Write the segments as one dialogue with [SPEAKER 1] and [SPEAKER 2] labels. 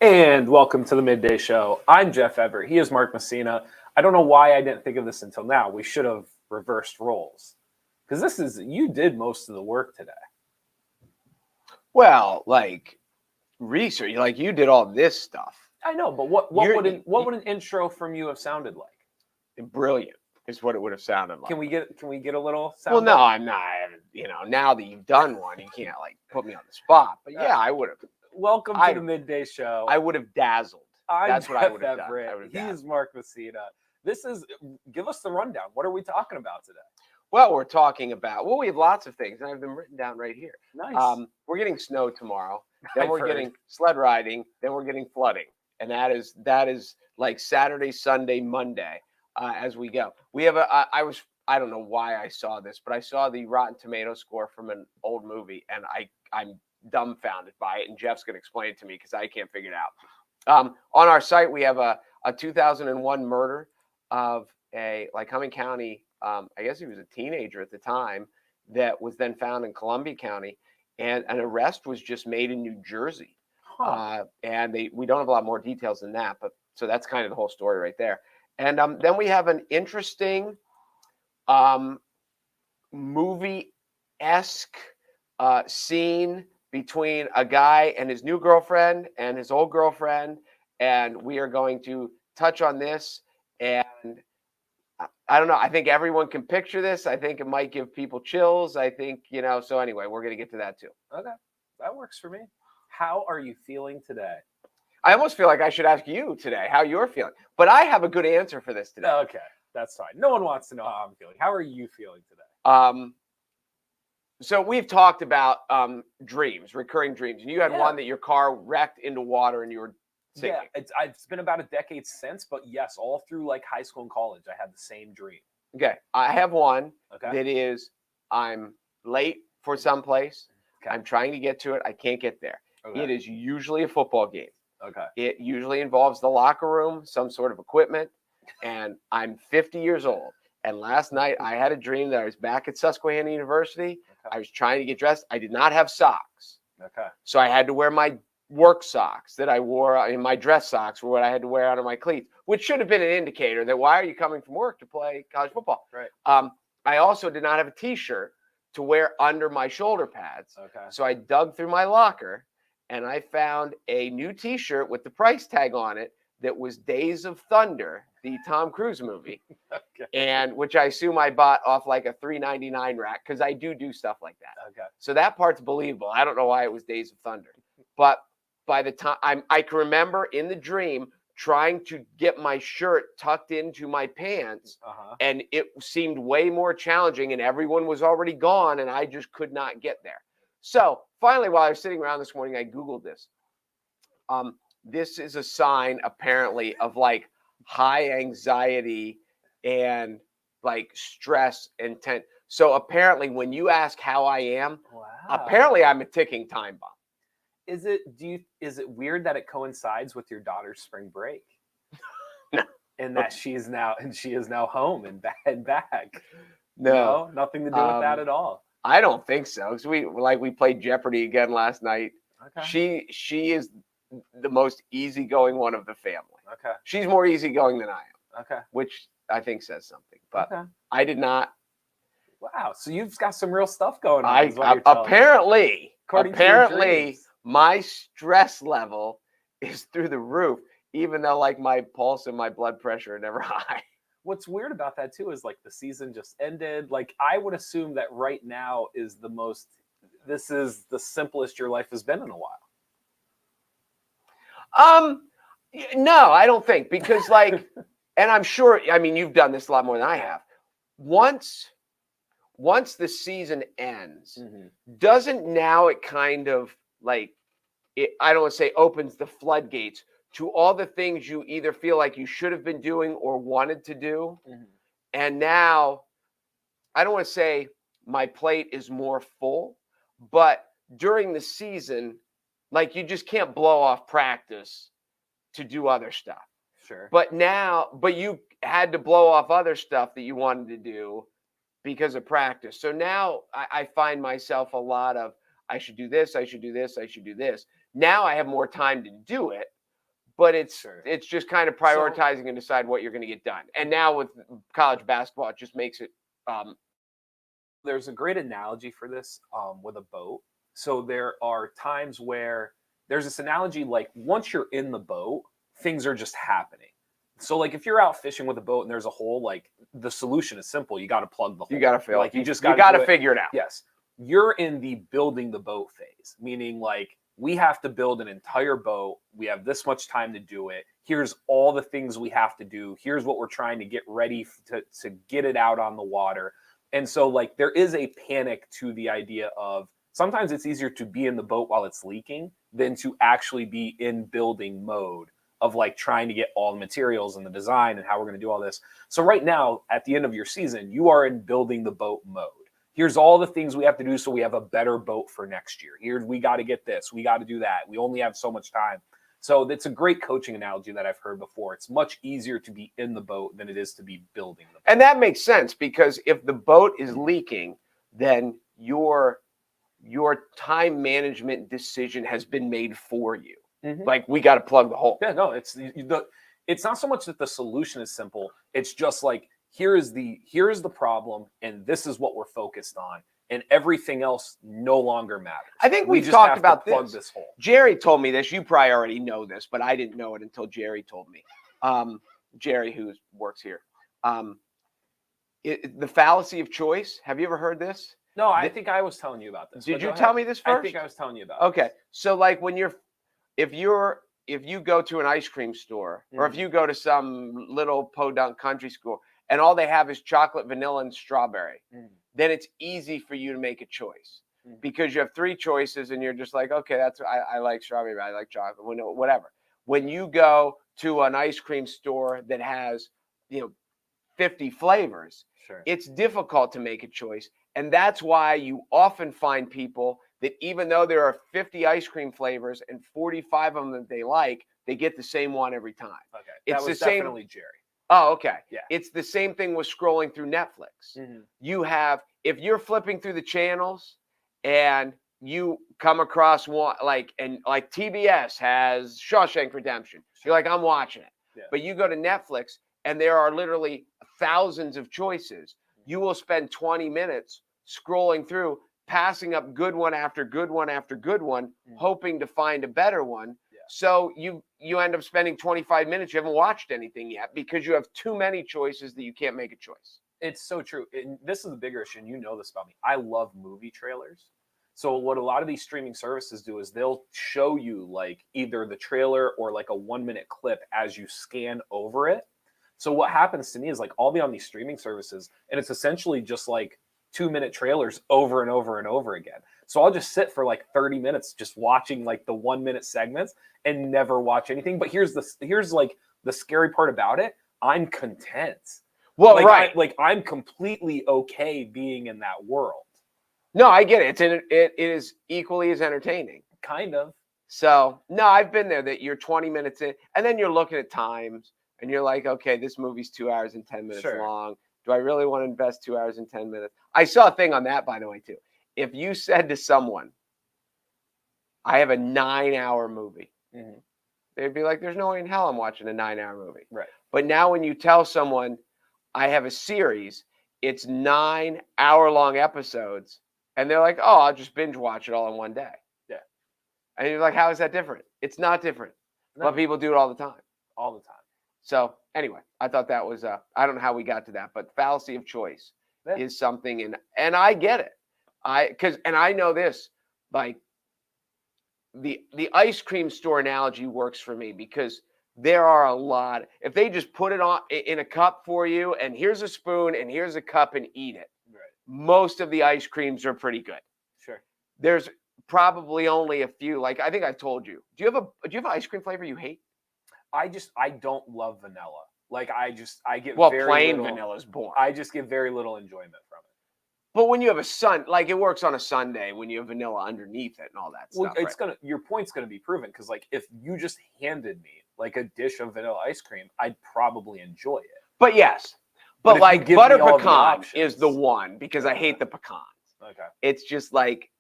[SPEAKER 1] And welcome to the Midday Show. I'm Jeff Everett. He is Mark Messina. I don't know why I didn't think of this until now. We should have reversed roles. Because you did most of the work today.
[SPEAKER 2] Well, like research, like you did all this stuff.
[SPEAKER 1] I know, but what would an intro from you have sounded like?
[SPEAKER 2] Brilliant is what it would have sounded like.
[SPEAKER 1] Can we get a little sound?
[SPEAKER 2] Well, no, I'm not. Now that you've done one, you can't like put me on the spot. But yeah, I would have.
[SPEAKER 1] Welcome to the Midday Show.
[SPEAKER 2] I would have dazzled. That's what I would have
[SPEAKER 1] done. He is Mark Messina. Give us the rundown. What are we talking about today?
[SPEAKER 2] Well, we're talking about, we have lots of things, and I've been written down right here.
[SPEAKER 1] Nice.
[SPEAKER 2] We're getting snow tomorrow. Then we're getting sled riding. Then we're getting flooding. And that is like Saturday, Sunday, Monday as we go. We have I don't know why I saw this, but I saw the Rotten Tomato score from an old movie, and I'm dumbfounded by it. And Jeff's going to explain it to me because I can't figure it out. On our site, we have a 2001 murder of a Lycoming County. I guess he was a teenager at the time that was then found in Columbia County, and an arrest was just made in New Jersey. And we don't have a lot more details than that, but so that's kind of the whole story right there. And then we have an interesting movie-esque scene between a guy and his new girlfriend and his old girlfriend, and we are going to touch on this. And I don't know. I think everyone can picture this. I think it might give people chills. I think, so anyway, we're going to get to that too.
[SPEAKER 1] Okay. That works for me. How are you feeling today?
[SPEAKER 2] I almost feel like I should ask you today how you're feeling, but I have a good answer for this today.
[SPEAKER 1] Okay. That's fine. No one wants to know how I'm feeling. How are you feeling today?
[SPEAKER 2] So we've talked about dreams, recurring dreams, and you had one that your car wrecked into water and you were sinking.
[SPEAKER 1] Yeah, it's been about a decade since, but yes, all through like high school and college, I had the same dream.
[SPEAKER 2] Okay, I have one that is I'm late for someplace. Okay. I'm trying to get to it. I can't get there. Okay. It is usually a football game.
[SPEAKER 1] Okay.
[SPEAKER 2] It usually involves the locker room, some sort of equipment, and I'm 50 years old. And last night I had a dream that I was back at Susquehanna University. Okay. I was trying to get dressed. I did not have socks.
[SPEAKER 1] Okay.
[SPEAKER 2] So I had to wear my work socks that I wore in my dress socks were what I had to wear out of my cleats, which should have been an indicator that why are you coming from work to play college football?
[SPEAKER 1] Right.
[SPEAKER 2] I also did not have a t-shirt to wear under my shoulder pads.
[SPEAKER 1] Okay.
[SPEAKER 2] So I dug through my locker and I found a new t-shirt with the price tag on it that was Days of Thunder, the Tom Cruise movie.
[SPEAKER 1] Okay.
[SPEAKER 2] And which I assume I bought off like a $3.99 rack because I do stuff like that.
[SPEAKER 1] Okay.
[SPEAKER 2] So that part's believable. I don't know why it was Days of Thunder. But by the time I can remember in the dream trying to get my shirt tucked into my pants, and it seemed way more challenging, and everyone was already gone, and I just could not get there. So finally, while I was sitting around this morning, I Googled this. This is a sign, apparently, of like high anxiety and like stress and tension. So apparently, when you ask how I am, apparently I'm a ticking time bomb.
[SPEAKER 1] Is it weird that it coincides with your daughter's spring break?
[SPEAKER 2] No.
[SPEAKER 1] And that she is now home and back.
[SPEAKER 2] No,
[SPEAKER 1] nothing to do with that at all.
[SPEAKER 2] I don't think so. Because we played Jeopardy again last night.
[SPEAKER 1] Okay.
[SPEAKER 2] She is the most easygoing one of the family.
[SPEAKER 1] Okay.
[SPEAKER 2] She's more easygoing than I am.
[SPEAKER 1] Okay.
[SPEAKER 2] Which I think says something. But
[SPEAKER 1] okay.
[SPEAKER 2] I did not.
[SPEAKER 1] Wow. So you've got some real stuff going on.
[SPEAKER 2] Apparently,
[SPEAKER 1] Apparently,
[SPEAKER 2] my stress level is through the roof, even though like my pulse and my blood pressure are never high.
[SPEAKER 1] What's weird about that too is like the season just ended. Like I would assume that right now is this is the simplest your life has been in a while.
[SPEAKER 2] No, I don't think, because like, and I'm sure, I mean, you've done this a lot more than I have. Once the season ends, doesn't now it kind of like, I don't want to say opens the floodgates to all the things you either feel like you should have been doing or wanted to do. And now, I don't want to say my plate is more full, but during the season, like you just can't blow off practice to do other stuff.
[SPEAKER 1] Sure.
[SPEAKER 2] But you had to blow off other stuff that you wanted to do because of practice. So now I find myself a lot of, I should do this, I should do this, I should do this. Now I have more time to do it, but it's
[SPEAKER 1] Sure.
[SPEAKER 2] it's just kind of prioritizing and decide what you're going to get done. And now with college basketball, it just makes it.
[SPEAKER 1] There's a great analogy for this with a boat. So there are times where there's this analogy like once you're in the boat, things are just happening. So like if you're out fishing with a boat and there's a hole, like the solution is simple. You got to plug the hole.
[SPEAKER 2] You got to fill.
[SPEAKER 1] Like you
[SPEAKER 2] got to figure it out.
[SPEAKER 1] Yes. You're in the building the boat phase, meaning like we have to build an entire boat. We have this much time to do it. Here's all the things we have to do. Here's what we're trying to get ready to get it out on the water. And so like there is a panic to the idea of sometimes it's easier to be in the boat while it's leaking than to actually be in building mode of like trying to get all the materials and the design and how we're going to do all this. So right now, at the end of your season, you are in building the boat mode. Here's all the things we have to do so we have a better boat for next year. Here, we got to get this. We got to do that. We only have so much time. So that's a great coaching analogy that I've heard before. It's much easier to be in the boat than it is to be building the boat.
[SPEAKER 2] And that makes sense because if the boat is leaking, then your time management decision has been made for you. Mm-hmm. Like we got to plug the hole.
[SPEAKER 1] Yeah, no, it's not so much that the solution is simple. It's just like here is the problem, and this is what we're focused on, and everything else no longer matters.
[SPEAKER 2] I think we've talked about this hole. Jerry told me this. You probably already know this, but I didn't know it until Jerry told me. Jerry, who works here. The fallacy of choice. Have you ever heard this?
[SPEAKER 1] No, I think I was telling you about this.
[SPEAKER 2] Did you tell me this first?
[SPEAKER 1] I think I was telling you about
[SPEAKER 2] it. Okay, so like when if you go to an ice cream store or if you go to some little podunk country school and all they have is chocolate, vanilla, and strawberry, then it's easy for you to make a choice because you have three choices and you're just like, okay, I like strawberry, I like chocolate, whatever. When you go to an ice cream store that has 50 flavors, it's difficult to make a choice. And that's why you often find people that even though there are 50 ice cream flavors and 45 of them that they like, they get the same one every time.
[SPEAKER 1] Okay, that was definitely Jerry.
[SPEAKER 2] Oh, okay.
[SPEAKER 1] Yeah.
[SPEAKER 2] It's the same thing with scrolling through Netflix. You have, if you're flipping through the channels and you come across one, like TBS has Shawshank Redemption. You're like, I'm watching it. Yeah. But you go to Netflix and there are literally thousands of choices. You will spend 20 minutes scrolling through, passing up good one after good one after good one, hoping to find a better one. Yeah. So you end up spending 25 minutes. You haven't watched anything yet because you have too many choices that you can't make a choice.
[SPEAKER 1] It's so true. And this is the bigger issue, and you know this about me. I love movie trailers. So what a lot of these streaming services do is they'll show you like either the trailer or like a 1-minute clip as you scan over it. So what happens to me is like I'll be on these streaming services and it's essentially just like 2-minute trailers over and over and over again. So I'll just sit for like 30 minutes just watching like the 1-minute segments and never watch anything. But here's like the scary part about it. I'm content.
[SPEAKER 2] Well,
[SPEAKER 1] right. I'm completely okay being in that world.
[SPEAKER 2] No, I get it. It is equally as entertaining.
[SPEAKER 1] Kind of.
[SPEAKER 2] So no, I've been there that you're 20 minutes in and then you're looking at times. And you're like, okay, this movie's 2 hours and 10 minutes long. Do I really want to invest 2 hours and 10 minutes? I saw a thing on that, by the way, too. If you said to someone, I have a 9-hour movie, they'd be like, there's no way in hell I'm watching a 9-hour movie.
[SPEAKER 1] Right.
[SPEAKER 2] But now when you tell someone, I have a series, it's 9 hour-long episodes, and they're like, oh, I'll just binge watch it all in one day.
[SPEAKER 1] Yeah.
[SPEAKER 2] And you're like, how is that different? It's not different. No. But people do it all the time.
[SPEAKER 1] All the time.
[SPEAKER 2] So anyway, I thought that was I don't know how we got to that, but fallacy of choice is something, and I get it. I know this, like the ice cream store analogy works for me because there are a lot. If they just put it on in a cup for you, and here's a spoon and here's a cup and eat it, most of the ice creams are pretty good.
[SPEAKER 1] Sure.
[SPEAKER 2] There's probably only a few. Like I think I told you. Do you have an ice cream flavor you hate?
[SPEAKER 1] I don't love vanilla. Like I get
[SPEAKER 2] plain vanilla is boring.
[SPEAKER 1] I just get very little enjoyment from it.
[SPEAKER 2] But when you have like it works on a sundae when you have vanilla underneath it and all that stuff.
[SPEAKER 1] Well, your point's gonna be proven because like if you just handed me like a dish of vanilla ice cream, I'd probably enjoy it.
[SPEAKER 2] But yes, but like butter pecan is the one because I hate the pecans.
[SPEAKER 1] Okay.
[SPEAKER 2] It's just like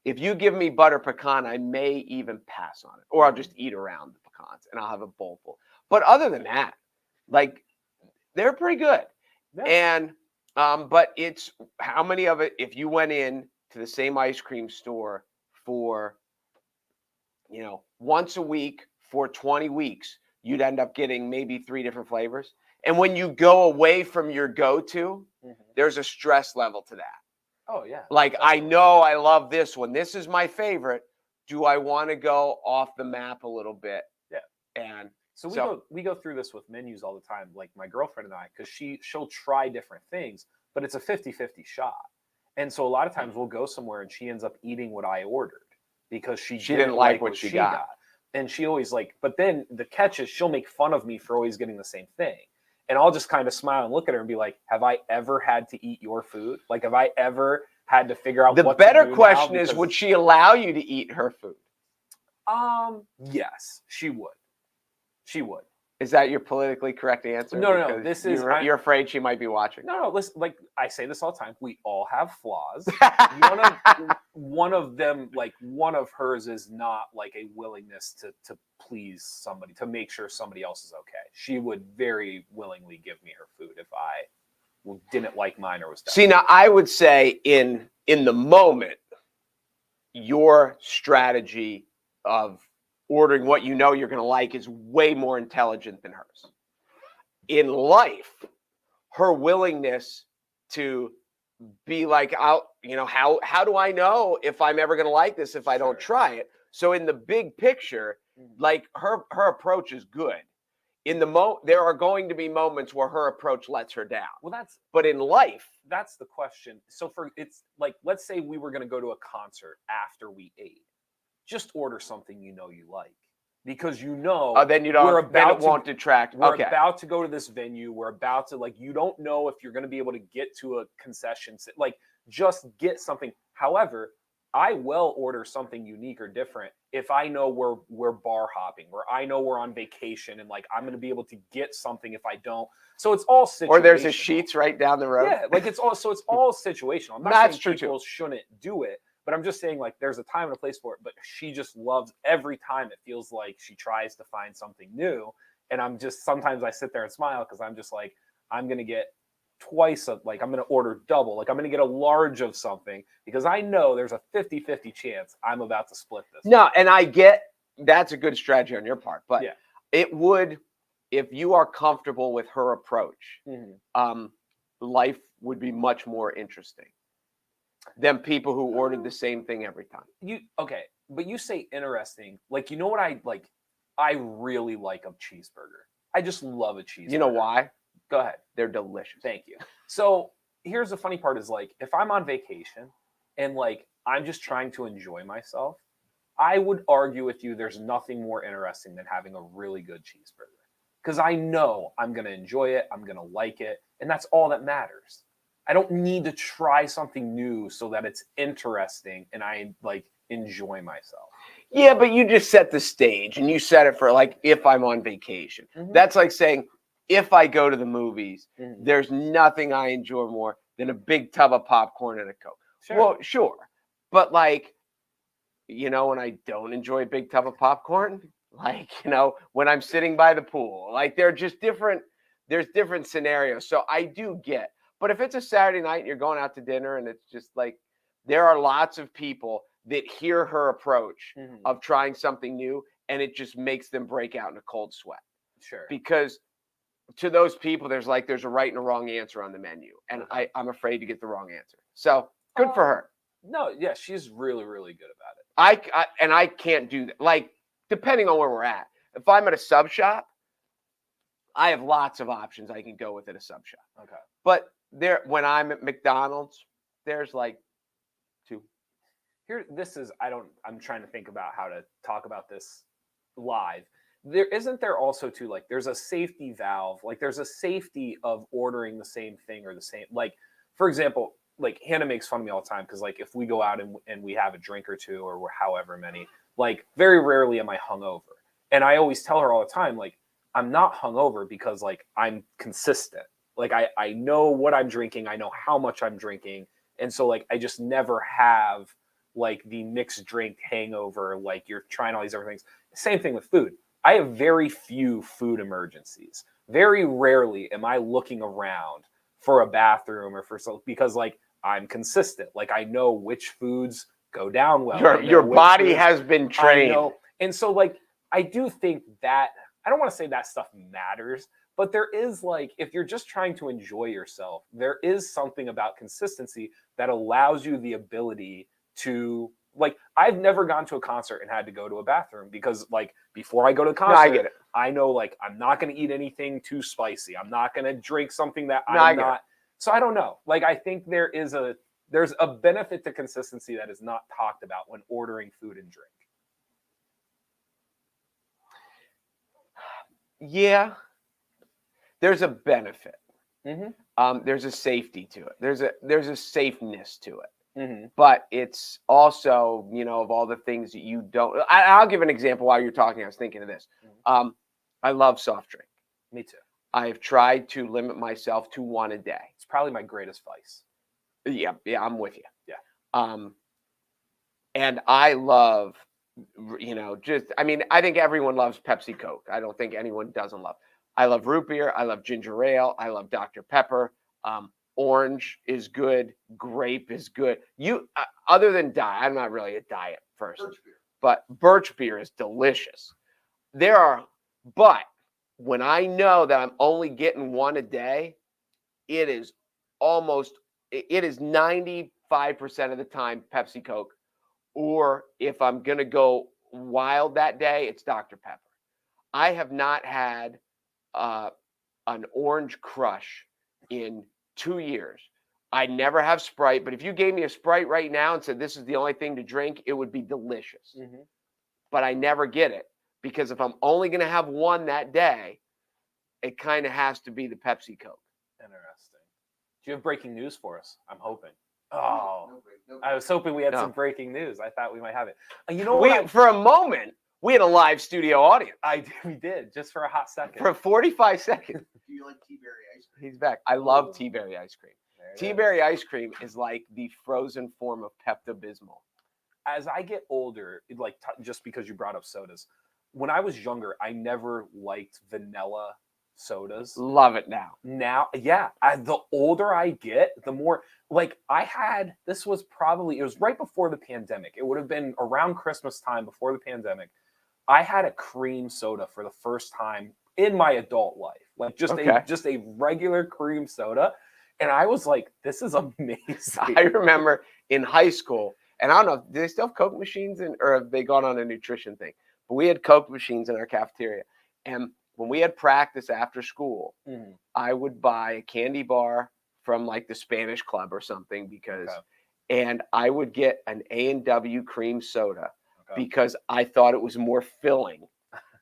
[SPEAKER 2] If you give me butter pecan, I may even pass on it, or I'll just eat around the pecans and I'll have a bowl full. But other than that, like, they're pretty good.
[SPEAKER 1] Yeah.
[SPEAKER 2] And but it's how many of it, if you went in to the same ice cream store for, once a week for 20 weeks, you'd end up getting maybe 3 different flavors. And when you go away from your go-to, there's a stress level to that.
[SPEAKER 1] Oh, yeah.
[SPEAKER 2] Like, I know I love this one. This is my favorite. Do I want to go off the map a little bit?
[SPEAKER 1] Yeah.
[SPEAKER 2] And
[SPEAKER 1] so we go through this with menus all the time, like my girlfriend and I, because she'll try different things, but it's a 50-50 shot. And so a lot of times we'll go somewhere and she ends up eating what I ordered because she didn't like what she got. And she always but then the catch is she'll make fun of me for always getting the same thing. And I'll just kind of smile and look at her and be like, have I ever had to eat your food? Like, have I ever had to figure out
[SPEAKER 2] the
[SPEAKER 1] what
[SPEAKER 2] better
[SPEAKER 1] to do
[SPEAKER 2] question
[SPEAKER 1] now?
[SPEAKER 2] Is, would she allow you to eat her food?
[SPEAKER 1] Yes, she would. She would.
[SPEAKER 2] Is that your politically correct answer?
[SPEAKER 1] No. This is
[SPEAKER 2] you're afraid she might be watching.
[SPEAKER 1] No. Listen, like I say this all the time. We all have flaws. one of them, like one of hers, is not like a willingness to please somebody, to make sure somebody else is okay. She would very willingly give me her food if I didn't like mine or was done.
[SPEAKER 2] See, now I would say in the moment, your strategy of ordering what you know you're going to like is way more intelligent than hers. In life, her willingness to be like, how do I know if I'm ever going to like this if I don't try it? So in the big picture, like her approach is good. There are going to be moments where her approach lets her down. But in life,
[SPEAKER 1] that's the question. So it's like, let's say we were going to go to a concert after we ate. Just order something you like, because
[SPEAKER 2] then you don't. Then it won't detract.
[SPEAKER 1] We're about to go to this venue. We're about to you don't know if you're going to be able to get to a concession. Just get something. However, I will order something unique or different if I know we're bar hopping, where I know we're on vacation, and I'm going to be able to get something if I don't. So it's all situational.
[SPEAKER 2] Or there's a Sheetz right down the road.
[SPEAKER 1] Yeah, it's all situational. I'm not saying people shouldn't do it. But I'm just saying, there's a time and a place for it. But she just loves every time it feels like she tries to find something new. And sometimes I sit there and smile because I'm just like, I'm going to get twice I'm going to order double. I'm going to get a large of something because I know there's a 50-50 chance I'm about to split this.
[SPEAKER 2] No, and I get that's a good strategy on your part. But it would, if you are comfortable with her approach, life would be much more interesting than people who ordered the same thing every time.
[SPEAKER 1] But you say interesting. You know what I like? I really like a cheeseburger. I just love a cheeseburger.
[SPEAKER 2] You know why?
[SPEAKER 1] Go ahead.
[SPEAKER 2] They're delicious.
[SPEAKER 1] Thank you. So here's the funny part is if I'm on vacation and I'm just trying to enjoy myself, I would argue with you there's nothing more interesting than having a really good cheeseburger. Because I know I'm going to enjoy it. I'm going to like it. And that's all that matters. I don't need to try something new so that it's interesting and I enjoy myself.
[SPEAKER 2] Yeah, but you just set the stage and you set it for if I'm on vacation. That's like saying if I go to the movies, there's nothing I enjoy more than a big tub of popcorn and a Coke.
[SPEAKER 1] Sure.
[SPEAKER 2] Well, sure. But when I don't enjoy a big tub of popcorn, when I'm sitting by the pool, they're just different. There's different scenarios. So I do get. But if it's a Saturday night and you're going out to dinner and it's just there are lots of people that hear her approach of trying something new and it just makes them break out in a cold sweat.
[SPEAKER 1] Sure.
[SPEAKER 2] Because to those people, there's a right and a wrong answer on the menu. And I'm afraid to get the wrong answer. So good for her.
[SPEAKER 1] No, yeah, she's really, really good about it.
[SPEAKER 2] I can't do that. Depending on where we're at. If I'm at a sub shop, I have lots of options I can go with at a sub shop.
[SPEAKER 1] Okay.
[SPEAKER 2] But when I'm at McDonald's, there's 2.
[SPEAKER 1] Here, I'm trying to think about how to talk about this live. Isn't there also too, there's a safety valve, there's a safety of ordering the same thing or the same, for example, Hannah makes fun of me all the time because if we go out and we have a drink or two or however many, very rarely am I hungover. And I always tell her all the time, I'm not hungover because I'm consistent. I know what I'm drinking. I know how much I'm drinking. And so I just never have like the mixed drink hangover, like you're trying all these other things. Same thing with food. I have very few food emergencies. Very rarely am I looking around for a bathroom or for something, because like I'm consistent. Like I know which foods go down well.
[SPEAKER 2] Your body has been trained.
[SPEAKER 1] And so like I do think that, I don't want to say that stuff matters, but there is, like, if you're just trying to enjoy yourself, there is something about consistency that allows you the ability to, like, I've never gone to a concert and had to go to a bathroom because, like, before I go to a concert,
[SPEAKER 2] I get it.
[SPEAKER 1] I know, like, I'm not going to eat anything too spicy. I'm not going to drink something that I'm not. So I don't know. Like, I think there's a benefit to consistency that is not talked about when ordering food and drink.
[SPEAKER 2] Yeah, there's a benefit.
[SPEAKER 1] Mm-hmm.
[SPEAKER 2] There's a safety to it. There's a safeness to it.
[SPEAKER 1] Mm-hmm.
[SPEAKER 2] But it's also, you know, of all the things that you don't. I'll give an example while you're talking. I was thinking of this.
[SPEAKER 1] Mm-hmm.
[SPEAKER 2] I love soft drink.
[SPEAKER 1] Me too.
[SPEAKER 2] I've tried to limit myself to one a day.
[SPEAKER 1] It's probably my greatest vice.
[SPEAKER 2] Yeah, I'm with you.
[SPEAKER 1] Yeah.
[SPEAKER 2] And I love, you know, I mean, I think everyone loves Pepsi Coke. I don't think anyone doesn't love. I love root beer. I love ginger ale. I love Dr. Pepper. Orange is good. Grape is good. Other than diet, I'm not really a diet person, but birch beer is delicious. But when I know that I'm only getting one a day, it is 95% of the time Pepsi Coke. Or if I'm going to go wild that day, it's Dr. Pepper. I have not had an orange crush in 2 years. I never have Sprite, but if you gave me a Sprite right now and said this is the only thing to drink, it would be delicious.
[SPEAKER 1] Mm-hmm.
[SPEAKER 2] But I never get it because if I'm only going to have one that day, it kind of has to be the Pepsi Coke.
[SPEAKER 1] Interesting. Do you have breaking news for us? I'm hoping. Oh, no. I was hoping we had some breaking news. I thought we might have it. You know,
[SPEAKER 2] for a moment, we had a live studio audience.
[SPEAKER 1] We did, just for a hot second.
[SPEAKER 2] For 45 seconds.
[SPEAKER 3] Do you like tea-berry ice cream?
[SPEAKER 2] He's back. I love tea-berry ice cream. Tea-berry ice cream is like the frozen form of Pepto-Bismol.
[SPEAKER 1] As I get older, like just because you brought up sodas, when I was younger, I never liked vanilla sodas.
[SPEAKER 2] Love it now.
[SPEAKER 1] Now, yeah. The older I get, the more, like, it was right before the pandemic. It would have been around Christmas time before the pandemic. I had a cream soda for the first time in my adult life, like just a regular cream soda. And I was like, this is amazing.
[SPEAKER 2] I remember in high school, and I don't know, do they still have Coke machines or have they gone on a nutrition thing? But we had Coke machines in our cafeteria. And when we had practice after school, I would buy a candy bar from like the Spanish Club or something and I would get an A&W cream soda because I thought it was more filling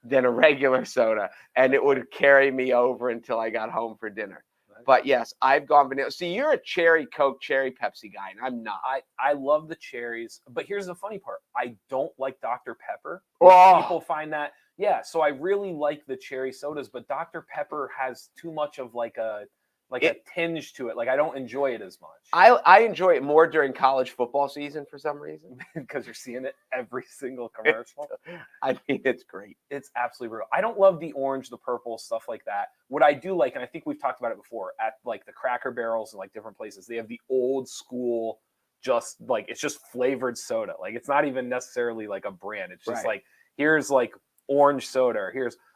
[SPEAKER 2] than a regular soda. And it would carry me over until I got home for dinner. But yes, I've gone vanilla. See, you're a cherry Coke, cherry Pepsi guy, and I'm not.
[SPEAKER 1] I love the cherries, but here's the funny part. I don't like Dr. Pepper.
[SPEAKER 2] Oh.
[SPEAKER 1] People find that, yeah, so I really like the cherry sodas, but Dr. Pepper has too much of like a tinge to it. Like, I don't enjoy it as much.
[SPEAKER 2] I enjoy it more during college football season for some reason.
[SPEAKER 1] Because you're seeing it every single commercial.
[SPEAKER 2] I mean, it's great.
[SPEAKER 1] It's absolutely real. I don't love the orange, the purple, stuff like that. What I do like, and I think we've talked about it before, at like the Cracker Barrels and like different places, they have the old school, just like, it's just flavored soda. Like, it's not even necessarily like a brand. It's just like, here's like orange soda.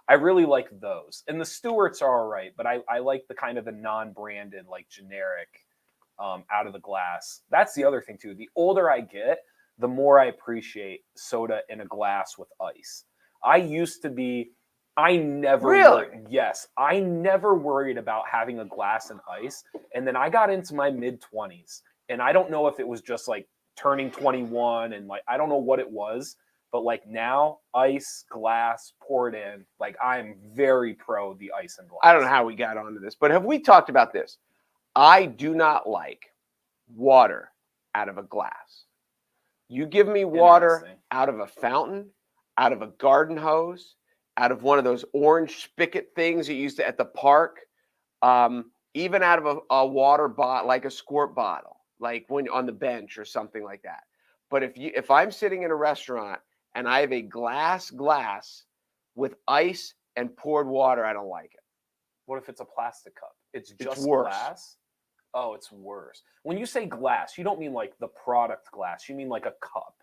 [SPEAKER 1] I really like those. And the Stewart's are all right, but I like the kind of the non-branded, like generic, out of the glass. That's the other thing too. The older I get, the more I appreciate soda in a glass with ice. I never worried about having a glass and ice. And then I got into my mid-20s, and I don't know if it was just like turning 21 and like, I don't know what it was. But like now, ice, glass, pour it in. Like, I'm very pro the ice and glass.
[SPEAKER 2] I don't know how we got onto this, but have we talked about this? I do not like water out of a glass. You give me water out of a fountain, out of a garden hose, out of one of those orange spigot things you used to at the park, even out of a water bottle, like a squirt bottle, like when on the bench or something like that. But if I'm sitting in a restaurant and I have a glass with ice and poured water, I don't like it.
[SPEAKER 1] What if it's a plastic cup? It's just
[SPEAKER 2] worse.
[SPEAKER 1] glass? Oh, it's worse. When you say glass, you don't mean like the product glass. You mean like a cup.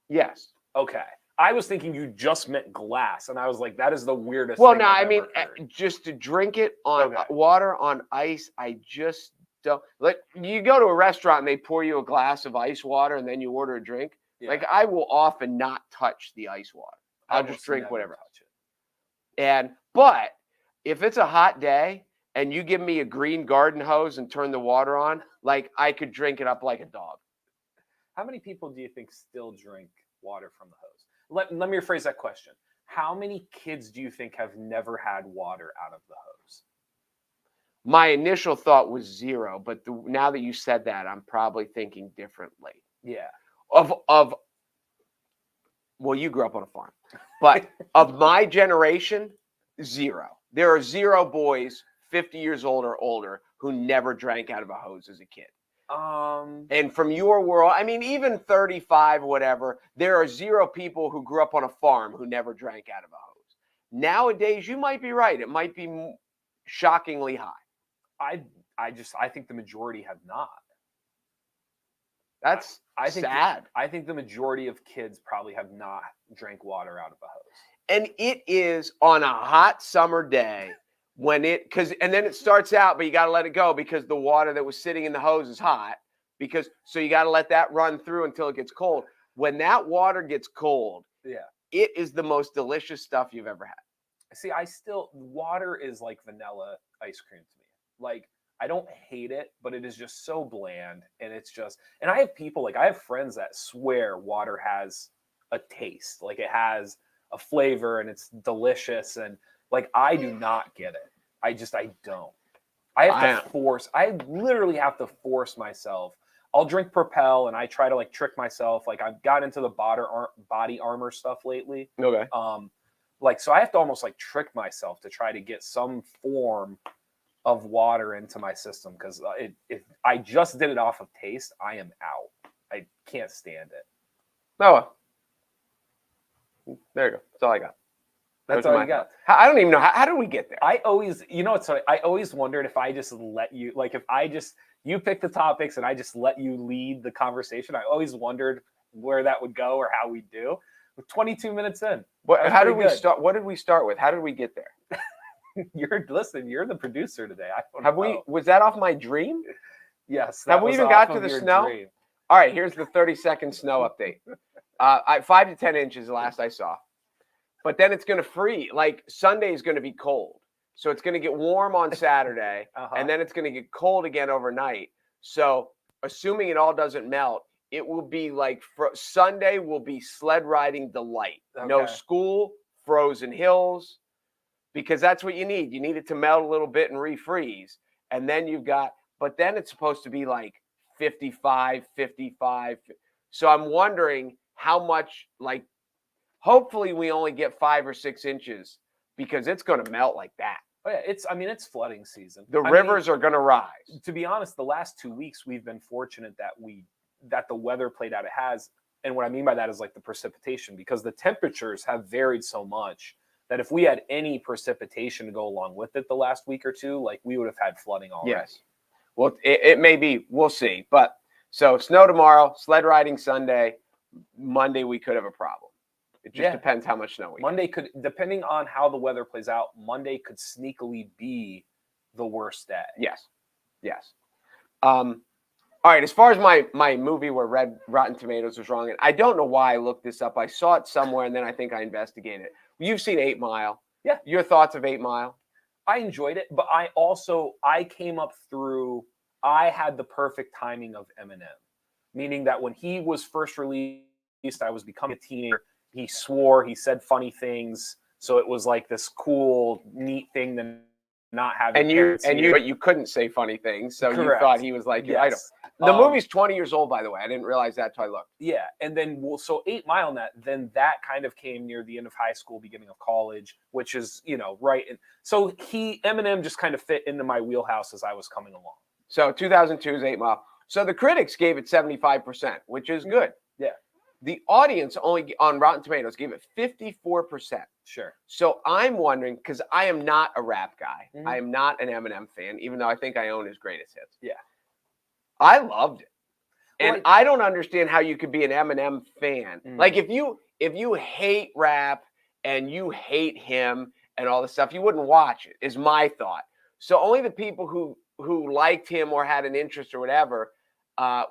[SPEAKER 2] Yes.
[SPEAKER 1] Okay. I was thinking you just meant glass, and I was like, that is the weirdest
[SPEAKER 2] Well,
[SPEAKER 1] thing
[SPEAKER 2] no,
[SPEAKER 1] I've
[SPEAKER 2] I mean,
[SPEAKER 1] ever heard.
[SPEAKER 2] just to drink it on
[SPEAKER 1] Okay.
[SPEAKER 2] water on ice, I just don't. Like, you go to a restaurant and they pour you a glass of ice water and then you order a drink.
[SPEAKER 1] Yeah.
[SPEAKER 2] Like, I will often not touch the ice water. I'll just
[SPEAKER 1] almost
[SPEAKER 2] drink
[SPEAKER 1] never
[SPEAKER 2] whatever.
[SPEAKER 1] touch it.
[SPEAKER 2] But if it's a hot day and you give me a green garden hose and turn the water on, like, I could drink it up like a dog.
[SPEAKER 1] How many people do you think still drink water from the hose? Let me rephrase that question. How many kids do you think have never had water out of the hose?
[SPEAKER 2] My initial thought was 0, but now that you said that, I'm probably thinking differently.
[SPEAKER 1] Yeah.
[SPEAKER 2] Well, you grew up on a farm, but of my generation, 0. There are 0 boys 50 years old or older who never drank out of a hose as a kid. And from your world, I mean, even 35, whatever, there are 0 people who grew up on a farm who never drank out of a hose. Nowadays, you might be right. It might be shockingly high.
[SPEAKER 1] I think the majority have not.
[SPEAKER 2] That's sad.
[SPEAKER 1] I think the majority of kids probably have not drank water out of a hose.
[SPEAKER 2] And it is on a hot summer day when and then it starts out, but you got to let it go because the water that was sitting in the hose is hot so you got to let that run through until it gets cold. When that water gets cold, it is the most delicious stuff you've ever had.
[SPEAKER 1] See, water is like vanilla ice cream to me. Like, I don't hate it, but it is just so bland. And and I have friends that swear water has a taste. Like, it has a flavor and it's delicious. And like, I do not get it. I don't. I literally have to force myself. I'll drink Propel and I try to like trick myself. Like, I've got into the body armor stuff lately.
[SPEAKER 2] Okay.
[SPEAKER 1] So I have to almost like trick myself to try to get some form of water into my system, because if I just did it off of taste, I am out. I can't stand it.
[SPEAKER 2] Oh, there you go. That's all I got.
[SPEAKER 1] That's all you got.
[SPEAKER 2] I don't even know how did we get there.
[SPEAKER 1] I always wondered if I just let you, like, you pick the topics and I just let you lead the conversation. I always wondered where that would go or how we do. We're 22 minutes in.
[SPEAKER 2] How did we start? What did we start with? How did we get there?
[SPEAKER 1] You're the producer today.
[SPEAKER 2] Was that off my dream?
[SPEAKER 1] Yes.
[SPEAKER 2] Have we even got to the snow?
[SPEAKER 1] Dream.
[SPEAKER 2] All right, here's the 30-second snow update. 5 to 10 inches last I saw. But then it's going to freeze. Like, Sunday is going to be cold. So it's going to get warm on Saturday, and then it's going to get cold again overnight. So assuming it all doesn't melt, it will be like Sunday will be sled riding delight. Okay. No school, frozen hills, because that's what you need. You need it to melt a little bit and refreeze. And then but then it's supposed to be like 55. So I'm wondering how much, like, hopefully we only get 5 or 6 inches, because it's going to melt like that.
[SPEAKER 1] Oh yeah, it's flooding season.
[SPEAKER 2] The rivers are going to rise.
[SPEAKER 1] To be honest, the last 2 weeks we've been fortunate that the weather played out it has. And what I mean by that is like the precipitation, because the temperatures have varied so much that if we had any precipitation to go along with it the last week or two, like, we would have had flooding already.
[SPEAKER 2] Yes. Well, it may be. We'll see. But so snow tomorrow, sled riding Sunday. Monday we could have a problem. It just depends how much snow we get.
[SPEAKER 1] Monday could, depending on how the weather plays out, Monday could sneakily be the worst day.
[SPEAKER 2] Yes. All right. As far as my movie where Rotten Tomatoes was wrong, and I don't know why I looked this up. I saw it somewhere, and then I think I investigated it. You've seen 8 Mile.
[SPEAKER 1] Yeah.
[SPEAKER 2] Your thoughts of 8 Mile?
[SPEAKER 1] I enjoyed it, but I had the perfect timing of Eminem, meaning that when he was first released, I was becoming a teenager. He swore, he said funny things, so it was like this cool, neat thing to not have.
[SPEAKER 2] But you couldn't say funny things, so
[SPEAKER 1] Correct.
[SPEAKER 2] You thought he was like your idol. The movie's 20 years old, by the way. I didn't realize that till I looked.
[SPEAKER 1] Yeah, and then so 8 Mile that kind of came near the end of high school, beginning of college, which is, right. And so Eminem just kind of fit into my wheelhouse as I was coming along.
[SPEAKER 2] So 2002's 8 Mile. So the critics gave it 75%, which is good.
[SPEAKER 1] Yeah.
[SPEAKER 2] The audience only on Rotten Tomatoes gave it 54%.
[SPEAKER 1] Sure.
[SPEAKER 2] So I'm wondering, because I am not a rap guy.
[SPEAKER 1] Mhm.
[SPEAKER 2] I am not an Eminem fan, even though I think I own his greatest hits.
[SPEAKER 1] Yeah.
[SPEAKER 2] I loved it. And
[SPEAKER 1] Well,
[SPEAKER 2] I don't understand how you could be an Eminem fan.
[SPEAKER 1] Mm.
[SPEAKER 2] Like if you hate rap and you hate him and all this stuff, you wouldn't watch it, is my thought. So only the people who liked him or had an interest or whatever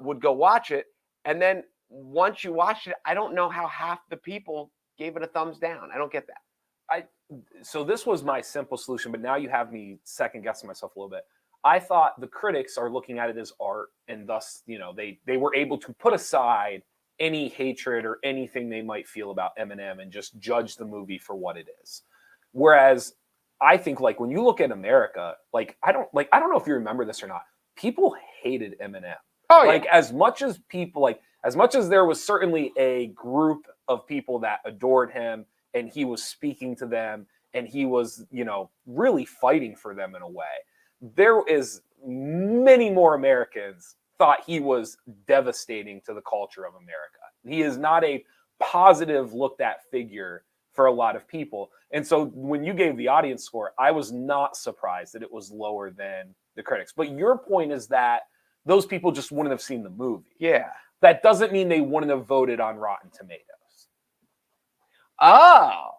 [SPEAKER 2] would go watch it. And then once you watched it, I don't know how half the people gave it a thumbs down. I don't get that.
[SPEAKER 1] So this was my simple solution, but now you have me second guessing myself a little bit. I thought the critics are looking at it as art, and thus, they were able to put aside any hatred or anything they might feel about Eminem and just judge the movie for what it is. Whereas I think, like, when you look at America, I don't know if you remember this or not. People hated Eminem.
[SPEAKER 2] Oh,
[SPEAKER 1] Like, as much as there was certainly a group of people that adored him and he was speaking to them and he was, really fighting for them in a way, there is many more Americans thought he was devastating to the culture of America. He is not a positive looked at figure for a lot of people. And so when you gave the audience score, I was not surprised that it was lower than the critics. But your point is that those people just wouldn't have seen the movie.
[SPEAKER 2] Yeah.
[SPEAKER 1] That doesn't mean they wouldn't have voted on Rotten Tomatoes.
[SPEAKER 2] Oh.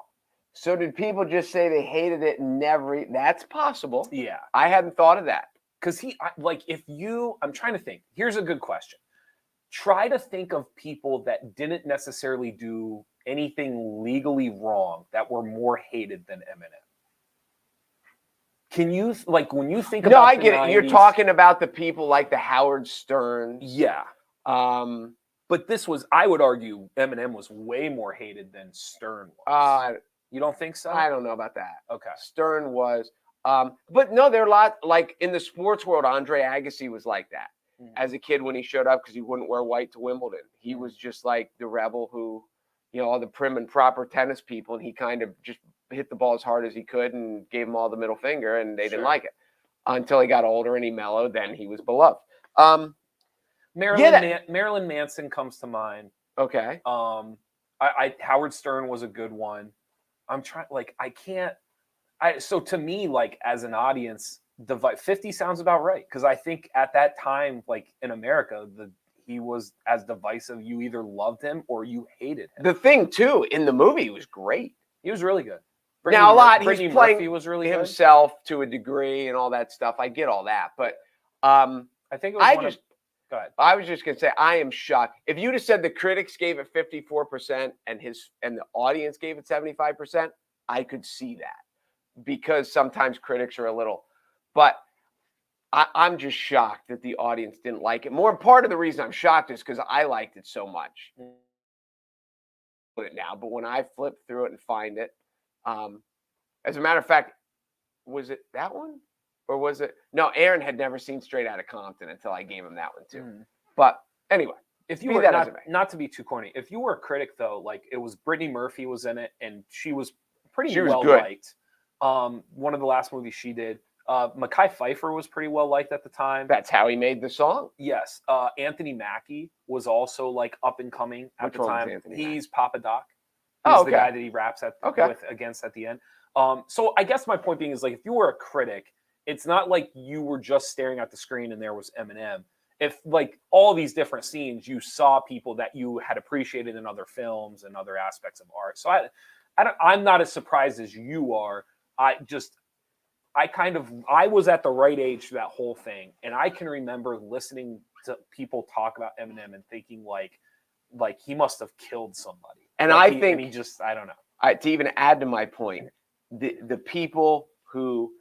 [SPEAKER 2] So did people just say they hated it and never? That's possible.
[SPEAKER 1] Yeah.
[SPEAKER 2] I hadn't thought of that.
[SPEAKER 1] Because I'm trying to think. Here's a good question. Try to think of people that didn't necessarily do anything legally wrong that were more hated than Eminem. Can you, when you think about
[SPEAKER 2] No, I get it.
[SPEAKER 1] 90s,
[SPEAKER 2] You're talking about the people like the Howard Sterns.
[SPEAKER 1] Yeah. But I would argue Eminem was way more hated than Stern was. You don't think so?
[SPEAKER 2] I don't know about that.
[SPEAKER 1] Okay.
[SPEAKER 2] Stern was. But no, there are a lot, like in the sports world, Andre Agassi was like that. Mm-hmm. As a kid when he showed up because he wouldn't wear white to Wimbledon. He was just like the rebel who, all the prim and proper tennis people, and he kind of just hit the ball as hard as he could and gave them all the middle finger, and they didn't like it. Until he got older and he mellowed, then he was beloved.
[SPEAKER 1] Marilyn Manson comes to mind.
[SPEAKER 2] Okay.
[SPEAKER 1] Howard Stern was a good one. I'm trying, so to me, as an audience, 50 sounds about right. Because I think at that time, in America, he was as divisive. You either loved him or you hated him.
[SPEAKER 2] The thing, too, in the movie, he was great.
[SPEAKER 1] He was really good.
[SPEAKER 2] Brittany
[SPEAKER 1] Murphy was really
[SPEAKER 2] himself good to a degree and all that stuff. I get all that. But
[SPEAKER 1] I think it was go ahead.
[SPEAKER 2] I was just going to say, I am shocked. If you'd have said the critics gave it 54% and the audience gave it 75%, I could see that. Because sometimes critics are a little, but I'm just shocked that the audience didn't like it. Part of the reason I'm shocked is because I liked it so much. Now, but when I flip through it and find it, as a matter of fact, was it that one? Or was it? No, Aaron had never seen Straight Outta Compton until I gave him that one too. Mm. But anyway,
[SPEAKER 1] if you were not to be too corny, if you were a critic though, it was Brittany Murphy was in it, and she was pretty well liked. One of the last movies she did, Mekhi Phifer was pretty well liked at the time.
[SPEAKER 2] That's how he made the song.
[SPEAKER 1] Yes. Anthony Mackie was also up and coming at the time. He's Papa Doc. He's the guy that he raps against at the end. So I guess my point being is if you were a critic, it's not like you were just staring at the screen and there was Eminem. If all these different scenes, you saw people that you had appreciated in other films and other aspects of art. So I'm not as surprised as you are. I was at the right age for that whole thing. And I can remember listening to people talk about Eminem and thinking he must have killed somebody.
[SPEAKER 2] And I don't know. To even add to my point, the people who,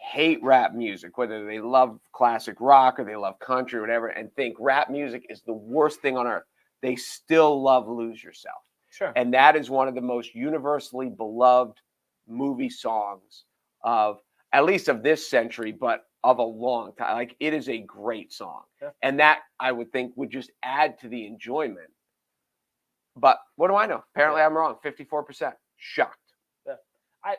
[SPEAKER 2] hate rap music, whether they love classic rock or they love country or whatever, and think rap music is the worst thing on earth, they still love Lose Yourself.
[SPEAKER 1] Sure.
[SPEAKER 2] And that is one of the most universally beloved movie songs of, at least of this century, but of a long time. It is a great song. Yeah. And that, I would think, would just add to the enjoyment. But what do I know? Apparently I'm wrong. 54%. Shocked.
[SPEAKER 1] Yeah.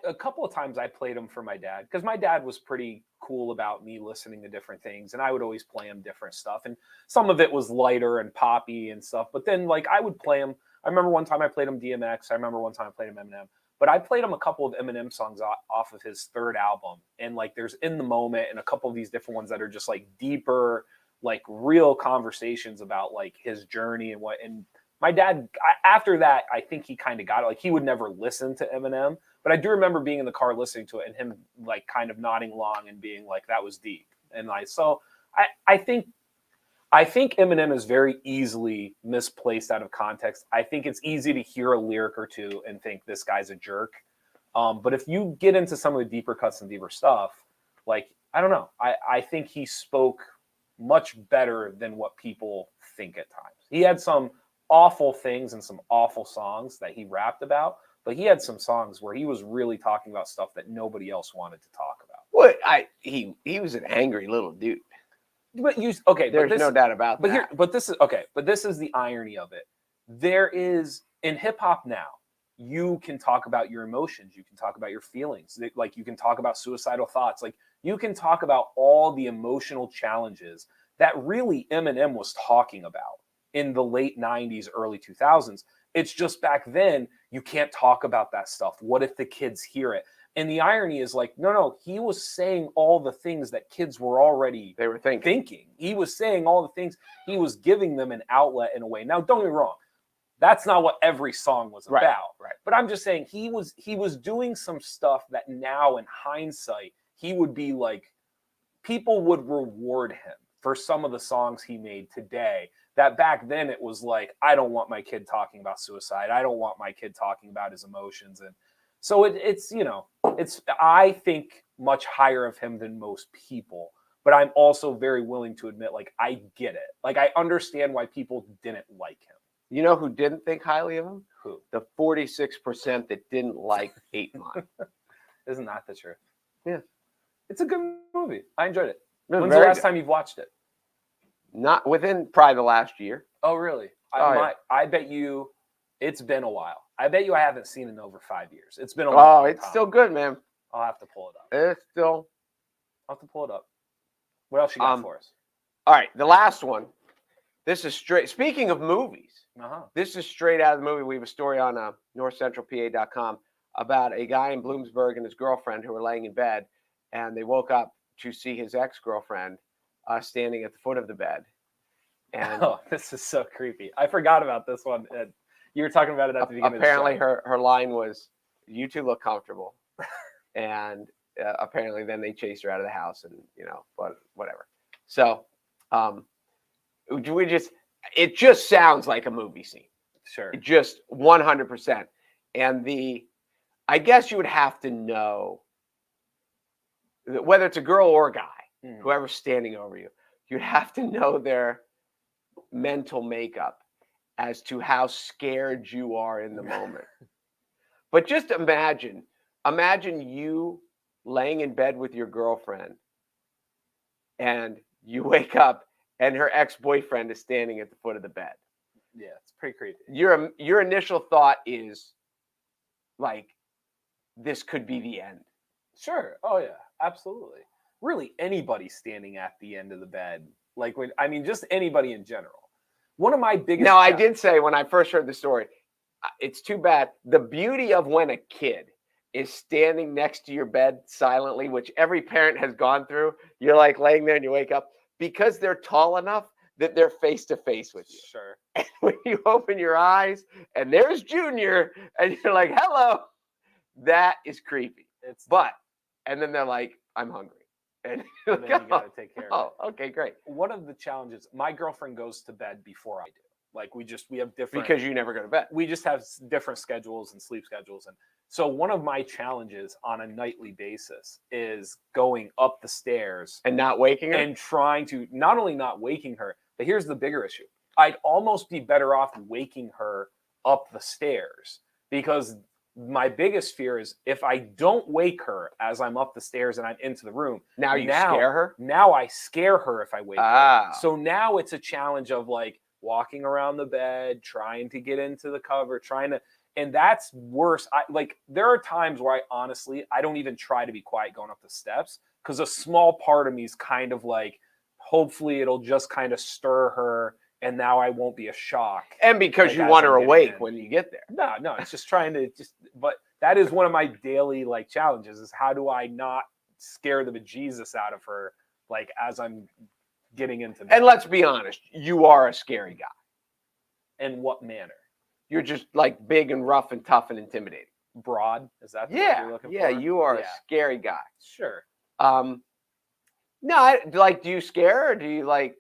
[SPEAKER 1] a couple of times I played them for my dad because my dad was pretty cool about me listening to different things, and I would always play him different stuff. And some of it was lighter and poppy and stuff. But then like I would play him. I remember one time I played him DMX. I remember one time I played him Eminem. But I played him a couple of Eminem songs off of his third album, and like there's In the Moment and a couple of these different ones that are just like deeper, like real conversations about like his journey and what. And my dad, after that, I think he kind of got it. Like he would never listen to Eminem, but I do remember being in the car listening to it and him like kind of nodding along and being like, that was deep. And like, so I think Eminem is very easily misplaced out of context. I think it's easy to hear a lyric or two and think this guy's a jerk. But if you get into some of the deeper cuts and deeper stuff, like, I don't know. I think he spoke much better than what people think at times. He had some awful things and some awful songs that he rapped about, but he had some songs where he was really talking about stuff that nobody else wanted to talk about.
[SPEAKER 2] Well, he was an angry little dude.
[SPEAKER 1] But there's
[SPEAKER 2] no doubt about that.
[SPEAKER 1] But this is the irony of it. There is in hip hop now, you can talk about your emotions, you can talk about your feelings, like you can talk about suicidal thoughts, like you can talk about all the emotional challenges that really Eminem was talking about in the late 90s, early 2000s. It's just back then you can't talk about that stuff. What if the kids hear it? And the irony is like, no, he was saying all the things that kids were already thinking. He was saying all the things. He was giving them an outlet in a way. Now, don't get me wrong. That's not what every song was about.
[SPEAKER 2] Right.
[SPEAKER 1] But I'm just saying he was doing some stuff that now in hindsight, he would be like, people would reward him for some of the songs he made today. That back then it was like, I don't want my kid talking about suicide. I don't want my kid talking about his emotions. And so it's I think much higher of him than most people, but I'm also very willing to admit, like, I get it. Like, I understand why people didn't like him.
[SPEAKER 2] You know who didn't think highly of him?
[SPEAKER 1] Who?
[SPEAKER 2] The 46% that didn't like 8 Mile.
[SPEAKER 1] Isn't that the truth?
[SPEAKER 2] Yeah.
[SPEAKER 1] It's a good movie. I enjoyed it.
[SPEAKER 2] No,
[SPEAKER 1] When's the last time you've watched it?
[SPEAKER 2] Not within probably the last year.
[SPEAKER 1] Oh, really? I bet you it's been a while. I bet you I haven't seen it in over 5 years. It's been a long time.
[SPEAKER 2] It's still good, man.
[SPEAKER 1] I'll have to pull it up.
[SPEAKER 2] I'll
[SPEAKER 1] have to pull it up. What else you got for us?
[SPEAKER 2] All right, the last one. This is straight. Speaking of movies, this is straight out of the movie. We have a story on NorthcentralPa.com about a guy in Bloomsburg and his girlfriend who were laying in bed, and they woke up to see his ex-girlfriend standing at the foot of the bed. And
[SPEAKER 1] this is so creepy. I forgot about this one. You were talking about it at the beginning.
[SPEAKER 2] Apparently, her line was, "You two look comfortable," and apparently, then they chased her out of the house, and but whatever. So, it just sounds like a movie scene.
[SPEAKER 1] Sure.
[SPEAKER 2] It just 100%. And I guess you would have to know whether it's a girl or a guy, whoever's standing over you, you'd have to know their mental makeup as to how scared you are in the moment. But just imagine you laying in bed with your girlfriend and you wake up and her ex-boyfriend is standing at the foot of the bed.
[SPEAKER 1] Yeah, it's pretty creepy.
[SPEAKER 2] Your initial thought is like, this could be the end.
[SPEAKER 1] Sure. Oh yeah, absolutely. Really, anybody standing at the end of the bed, just anybody in general. One of my biggest.
[SPEAKER 2] Now, I did say when I first heard the story, it's too bad. The beauty of when a kid is standing next to your bed silently, which every parent has gone through. You're like laying there and you wake up because they're tall enough that they're face to face with you.
[SPEAKER 1] Sure.
[SPEAKER 2] And when you open your eyes and there's Junior and you're like, hello, that is creepy. And then they're like, I'm hungry. And
[SPEAKER 1] then you got to take care of it.
[SPEAKER 2] Okay, great.
[SPEAKER 1] One of the challenges, my girlfriend goes to bed before I do. Like we have different.
[SPEAKER 2] Because you never go to bed.
[SPEAKER 1] We just have different schedules and sleep schedules. And so one of my challenges on a nightly basis is going up the stairs.
[SPEAKER 2] And not waking her?
[SPEAKER 1] And trying to not only not waking her, but here's the bigger issue. I'd almost be better off waking her up the stairs because my biggest fear is if I don't wake her as I'm up the stairs and I'm into the room.
[SPEAKER 2] Now scare her?
[SPEAKER 1] Now I scare her if I wake her. So now it's a challenge of like walking around the bed, trying to get into the cover, And that's worse. There are times where I don't even try to be quiet going up the steps, because a small part of me is kind of like, hopefully it'll just kind of stir her, and now I won't be a shock.
[SPEAKER 2] And because you want her awake when you get there.
[SPEAKER 1] No, it's just trying to but that is one of my daily challenges, is how do I not scare the bejesus out of her as I'm getting into bed.
[SPEAKER 2] And let's be honest, you are a scary guy.
[SPEAKER 1] In what manner?
[SPEAKER 2] You're just big and rough and tough and intimidating.
[SPEAKER 1] Broad? Is that what you're looking for?
[SPEAKER 2] Yeah, you are a scary guy.
[SPEAKER 1] Sure.
[SPEAKER 2] No, do you scare, or do you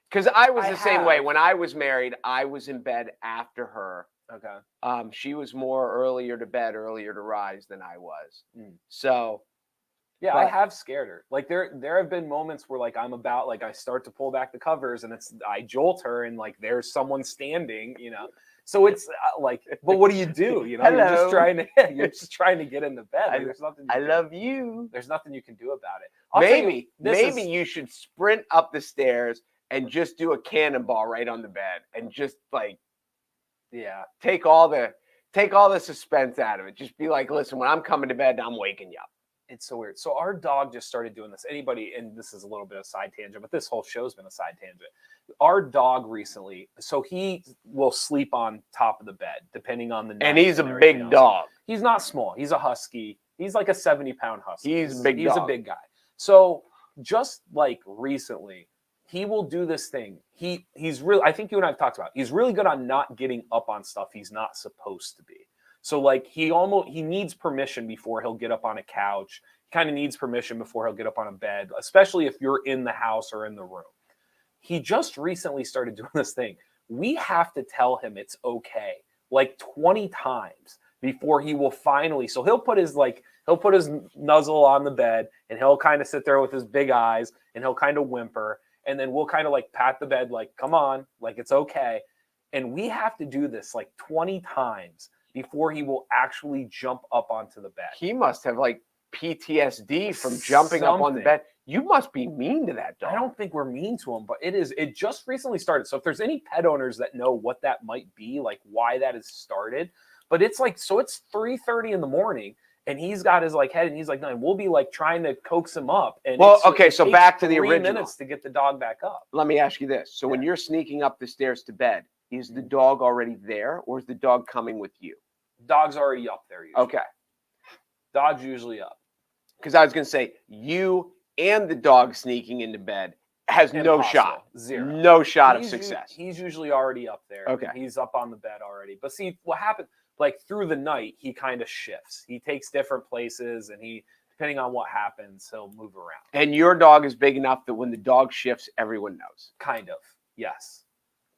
[SPEAKER 2] because I was the same way. When I was married, I was in bed after her.
[SPEAKER 1] Okay.
[SPEAKER 2] She was more earlier to bed, earlier to rise than I was. So
[SPEAKER 1] yeah, I have scared her. There have been moments where I'm about I start to pull back the covers, and I jolt her, and there's someone standing, So it's but what do?
[SPEAKER 2] Hello.
[SPEAKER 1] You're just trying to get into bed. There's nothing.
[SPEAKER 2] I love you.
[SPEAKER 1] There's nothing you can do about it.
[SPEAKER 2] Maybe you should sprint up the stairs and just do a cannonball right on the bed, and just take all the suspense out of it. Just be like, listen, when I'm coming to bed, I'm waking you up.
[SPEAKER 1] It's so weird. So our dog just started doing this. Anybody, and this is a little bit of a side tangent, but this whole show's been a side tangent. Our dog recently, so he will sleep on top of the bed, depending on the night.
[SPEAKER 2] And he's a big dog.
[SPEAKER 1] He's not small. He's a husky. He's like a 70-pound husky.
[SPEAKER 2] He's a big dog.
[SPEAKER 1] He's a big guy. So just recently, he will do this thing. He's really, I think you and I have talked about, he's really good on not getting up on stuff he's not supposed to be. So he needs permission before he'll get up on a couch. He kind of needs permission before he'll get up on a bed, especially if you're in the house or in the room. He just recently started doing this thing. We have to tell him it's okay 20 times before he will finally. So he'll put his nuzzle on the bed, and he'll kind of sit there with his big eyes, and he'll kind of whimper, and then we'll kind of pat the bed come on, it's okay. And we have to do this 20 times before he will actually jump up onto the bed.
[SPEAKER 2] He must have PTSD from jumping up on the bed. You must be mean to that dog.
[SPEAKER 1] I don't think we're mean to him, but it just recently started. So if there's any pet owners that know what that might be, why that has started, but it's so it's 3:30 in the morning, and he's got his head, and he's no, and we'll be trying to coax him up. And
[SPEAKER 2] so back to the original.
[SPEAKER 1] 3 minutes to get the dog back up.
[SPEAKER 2] Let me ask you this. So when you're sneaking up the stairs to bed, is the dog already there, or is the dog coming with you?
[SPEAKER 1] Dog's already up there usually.
[SPEAKER 2] Okay.
[SPEAKER 1] Dog's usually up.
[SPEAKER 2] Because I was going to say, you and the dog sneaking into bed has no shot.
[SPEAKER 1] Zero.
[SPEAKER 2] No shot of success.
[SPEAKER 1] He's usually already up there.
[SPEAKER 2] Okay.
[SPEAKER 1] He's up on the bed already. But see, what happens, through the night, he kind of shifts. He takes different places, and depending on what happens, he'll move around.
[SPEAKER 2] And your dog is big enough that when the dog shifts, everyone knows.
[SPEAKER 1] Kind of, yes.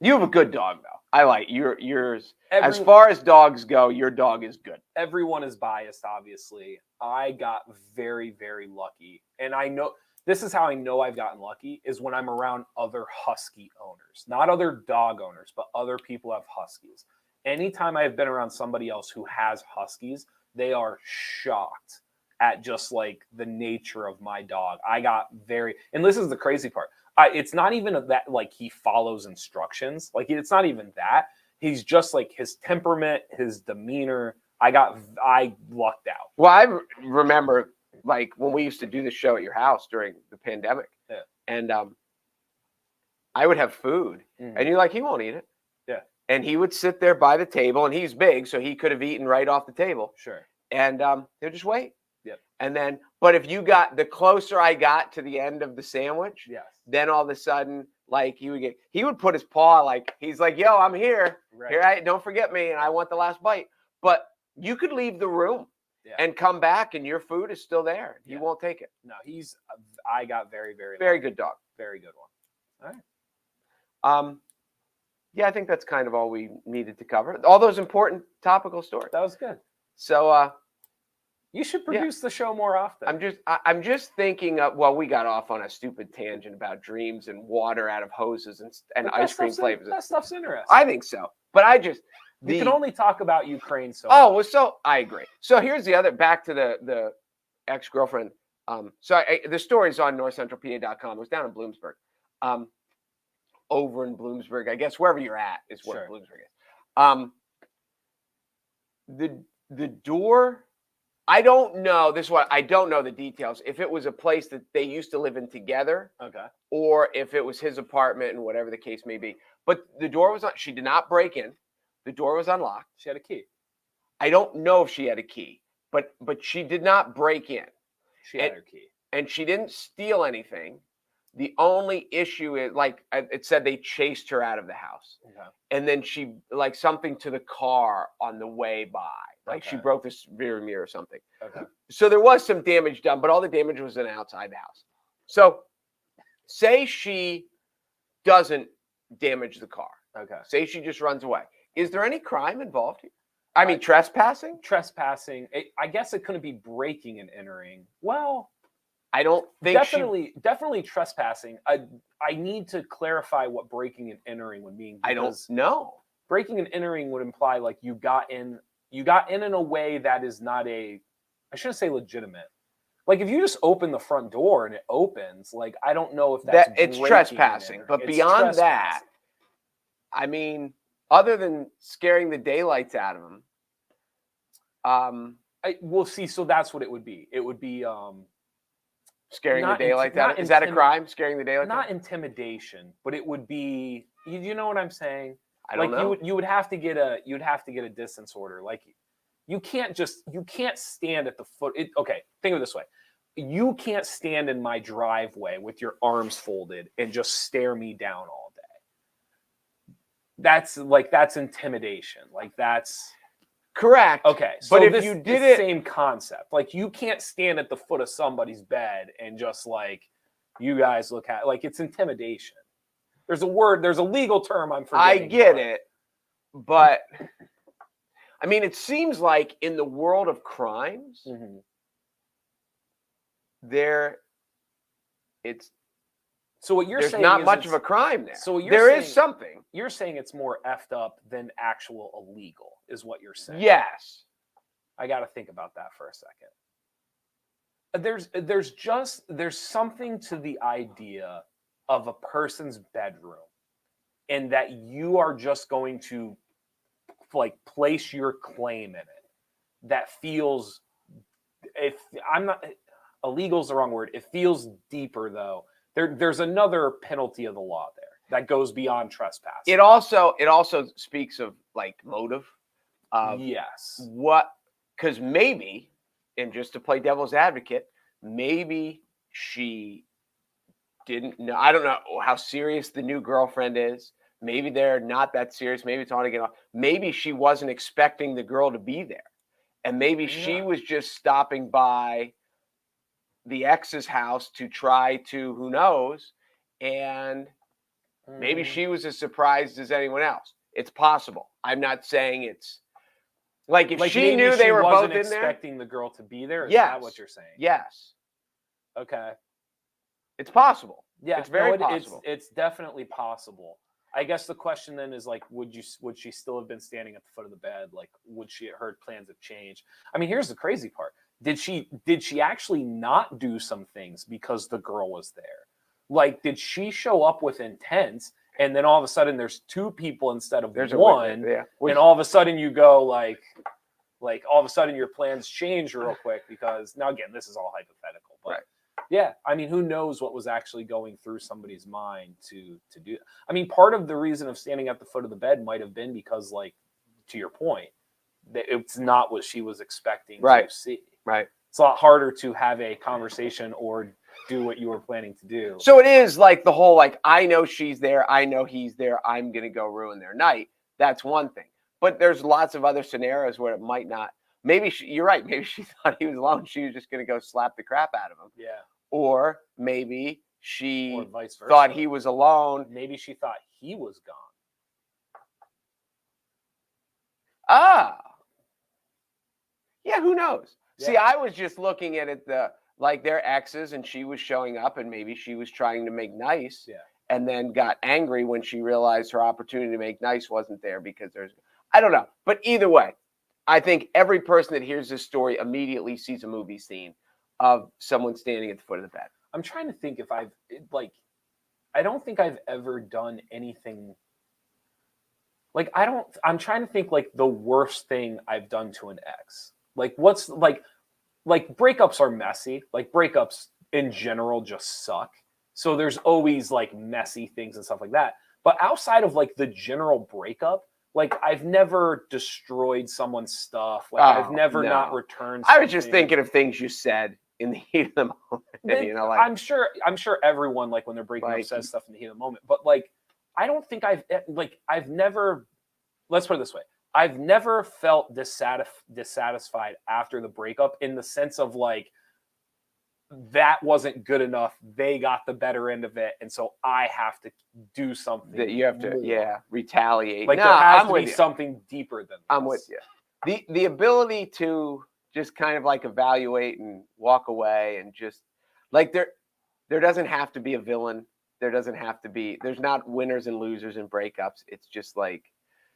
[SPEAKER 2] You have a good dog, though. I like yours. As far as dogs go, your dog is good.
[SPEAKER 1] Everyone is biased, obviously. I got very, very lucky. And I know this is how I know I've gotten lucky, is when I'm around other husky owners. Not other dog owners, but other people who have huskies. Anytime I've been around somebody else who has huskies, they are shocked at just the nature of my dog. And this is the crazy part. It's not even that he follows instructions. It's not even that. He's just his temperament, his demeanor. I lucked out.
[SPEAKER 2] Well, I remember when we used to do the show at your house during the pandemic.
[SPEAKER 1] Yeah.
[SPEAKER 2] And I would have food, and you're he won't eat it.
[SPEAKER 1] Yeah.
[SPEAKER 2] And he would sit there by the table, and he's big, so he could have eaten right off the table.
[SPEAKER 1] Sure.
[SPEAKER 2] And he'll just wait.
[SPEAKER 1] Yep.
[SPEAKER 2] And then, but if you got the closer I got to the end of the sandwich,
[SPEAKER 1] yes,
[SPEAKER 2] then all of a sudden, he would put his paw he's yo, I'm here.
[SPEAKER 1] Right.
[SPEAKER 2] Here, don't forget me, and I want the last bite. But you could leave the room and come back, and your food is still there. He won't take it.
[SPEAKER 1] No, I got very, very,
[SPEAKER 2] very good dog.
[SPEAKER 1] Very good one. All right.
[SPEAKER 2] Yeah, I think that's kind of all we needed to cover. All those important topical stories.
[SPEAKER 1] That was good.
[SPEAKER 2] So,
[SPEAKER 1] you should produce the show more often.
[SPEAKER 2] I'm just thinking of, we got off on a stupid tangent about dreams and water out of hoses and ice cream flavors.
[SPEAKER 1] That stuff's interesting.
[SPEAKER 2] I think so. But
[SPEAKER 1] we can only talk about Ukraine so
[SPEAKER 2] much.
[SPEAKER 1] Well,
[SPEAKER 2] so I agree. So here's the other, back to the ex-girlfriend. The story's on NorthcentralPa.com. It was down in Bloomsburg. Over in Bloomsburg, I guess wherever you're at is where Bloomsburg is. the door, I don't know. This is what I don't know the details. If it was a place that they used to live in together,
[SPEAKER 1] Okay.
[SPEAKER 2] or if it was his apartment and whatever the case may be. But the door was she did not break in. The door was unlocked.
[SPEAKER 1] She had a key.
[SPEAKER 2] I don't know if she had a key, but she did not break in.
[SPEAKER 1] She had her key.
[SPEAKER 2] And she didn't steal anything. The only issue is, like it said, they chased her out of the house.
[SPEAKER 1] Okay.
[SPEAKER 2] And then she, like, something to the car on the way by. Like, she broke this rear mirror or something.
[SPEAKER 1] Okay.
[SPEAKER 2] So there was some damage done, but all the damage was outside the house. So say she doesn't damage the car.
[SPEAKER 1] Okay.
[SPEAKER 2] Say she just runs away. Is there any crime involved here? I mean, trespassing?
[SPEAKER 1] Trespassing. I guess it couldn't be breaking and entering. Well,
[SPEAKER 2] I don't think
[SPEAKER 1] definitely trespassing. I need to clarify what breaking and entering would mean.
[SPEAKER 2] I don't know.
[SPEAKER 1] Breaking and entering would imply like you got in in a way that is not I shouldn't say legitimate. Like if you just open the front door and it opens, like I don't know if
[SPEAKER 2] it's trespassing. But beyond that, I mean, other than scaring the daylights out of them,
[SPEAKER 1] we'll see. So that's what it would be. It would be
[SPEAKER 2] scaring the daylights out of them. Is that a crime? Scaring the daylights out?
[SPEAKER 1] Not intimidation, but it would be. You know what I'm saying?
[SPEAKER 2] I don't know.
[SPEAKER 1] You would have to get a distance order. Like you can't stand at the foot. Okay, think of it this way. You can't stand in my driveway with your arms folded and just stare me down all day. That's intimidation. Like that's
[SPEAKER 2] correct.
[SPEAKER 1] Okay, so
[SPEAKER 2] but if you did it,
[SPEAKER 1] same concept. Like you can't stand at the foot of somebody's bed and just like you guys look at like it's intimidation. There's a legal term I'm forgetting.
[SPEAKER 2] I get it, but I mean, it seems like in the world of crimes,
[SPEAKER 1] so what you're
[SPEAKER 2] there's
[SPEAKER 1] saying
[SPEAKER 2] not
[SPEAKER 1] is
[SPEAKER 2] much of a crime there.
[SPEAKER 1] So
[SPEAKER 2] there is something.
[SPEAKER 1] You're saying it's more effed up than actual illegal, is what you're saying.
[SPEAKER 2] Yes.
[SPEAKER 1] I got to think about that for a second. There's something to the idea of a person's bedroom and that you are just going to like place your claim in it that feels, if I'm not, illegal is the wrong word. It feels deeper though. There's another penalty of the law there that goes beyond trespass.
[SPEAKER 2] It also speaks of like motive.
[SPEAKER 1] Yes.
[SPEAKER 2] Because maybe, and just to play devil's advocate, maybe she didn't know. I don't know how serious the new girlfriend is. Maybe they're not that serious. Maybe it's on to get off. Maybe she wasn't expecting the girl to be there. And maybe she was just stopping by the ex's house to try to, who knows, and maybe she was as surprised as anyone else. It's possible. I'm not saying it's like if she knew they were both in there.
[SPEAKER 1] Expecting the girl to be there. Is
[SPEAKER 2] yes.
[SPEAKER 1] that what you're saying?
[SPEAKER 2] Yes.
[SPEAKER 1] Okay.
[SPEAKER 2] It's possible.
[SPEAKER 1] Yeah,
[SPEAKER 2] it's very possible.
[SPEAKER 1] It's definitely possible. I guess the question then is like, would she still have been standing at the foot of the bed? Like, her plans have changed? I mean, here's the crazy part. Did she actually not do some things because the girl was there? Like, did she show up with intent and then all of a sudden there's two people instead of one? And all of a sudden you go like all of a sudden your plans change real quick because now again, this is all hypothetical, but yeah, I mean, who knows what was actually going through somebody's mind to do. I mean, part of the reason of standing at the foot of the bed might have been because, like, to your point, that it's not what she was expecting to see.
[SPEAKER 2] Right.
[SPEAKER 1] It's a lot harder to have a conversation or do what you were planning to do.
[SPEAKER 2] So it is like the whole, like, I know she's there, I know he's there, I'm going to go ruin their night. That's one thing. But there's lots of other scenarios where it might not. Maybe you're right. Maybe she thought he was alone. She was just going to go slap the crap out of him.
[SPEAKER 1] Yeah.
[SPEAKER 2] Or maybe she
[SPEAKER 1] or vice versa.
[SPEAKER 2] Thought he was alone.
[SPEAKER 1] Maybe she thought he was gone.
[SPEAKER 2] Yeah, who knows?
[SPEAKER 1] Yeah.
[SPEAKER 2] See, I was just looking at it like their exes, and she was showing up, and maybe she was trying to make nice.
[SPEAKER 1] Yeah.
[SPEAKER 2] And then got angry when she realized her opportunity to make nice wasn't there because I don't know. But either way, I think every person that hears this story immediately sees a movie scene of someone standing at the foot of the bed.
[SPEAKER 1] I'm trying to think if I don't think I've ever done anything. Like, I'm trying to think like the worst thing I've done to an ex. Like, what's like breakups are messy. Like, breakups in general just suck. So there's always like messy things and stuff like that. But outside of like the general breakup, like I've never destroyed someone's stuff. Like I've never not returned something.
[SPEAKER 2] I was just thinking of things you said in the heat of the moment. You know, like
[SPEAKER 1] I'm sure everyone, like when they're breaking up, says stuff in the heat of the moment. But like I don't think I've never, let's put it this way. I've never felt dissatisfied after the breakup, in the sense of like, that wasn't good enough. They got the better end of it, and so I have to do something.
[SPEAKER 2] That you have to,
[SPEAKER 1] more.
[SPEAKER 2] retaliate.
[SPEAKER 1] Like, there has to be something deeper than this.
[SPEAKER 2] I'm with you. The ability to just kind of like evaluate and walk away, and just like there doesn't have to be a villain. There doesn't have to be. There's not winners and losers in breakups. It's just like,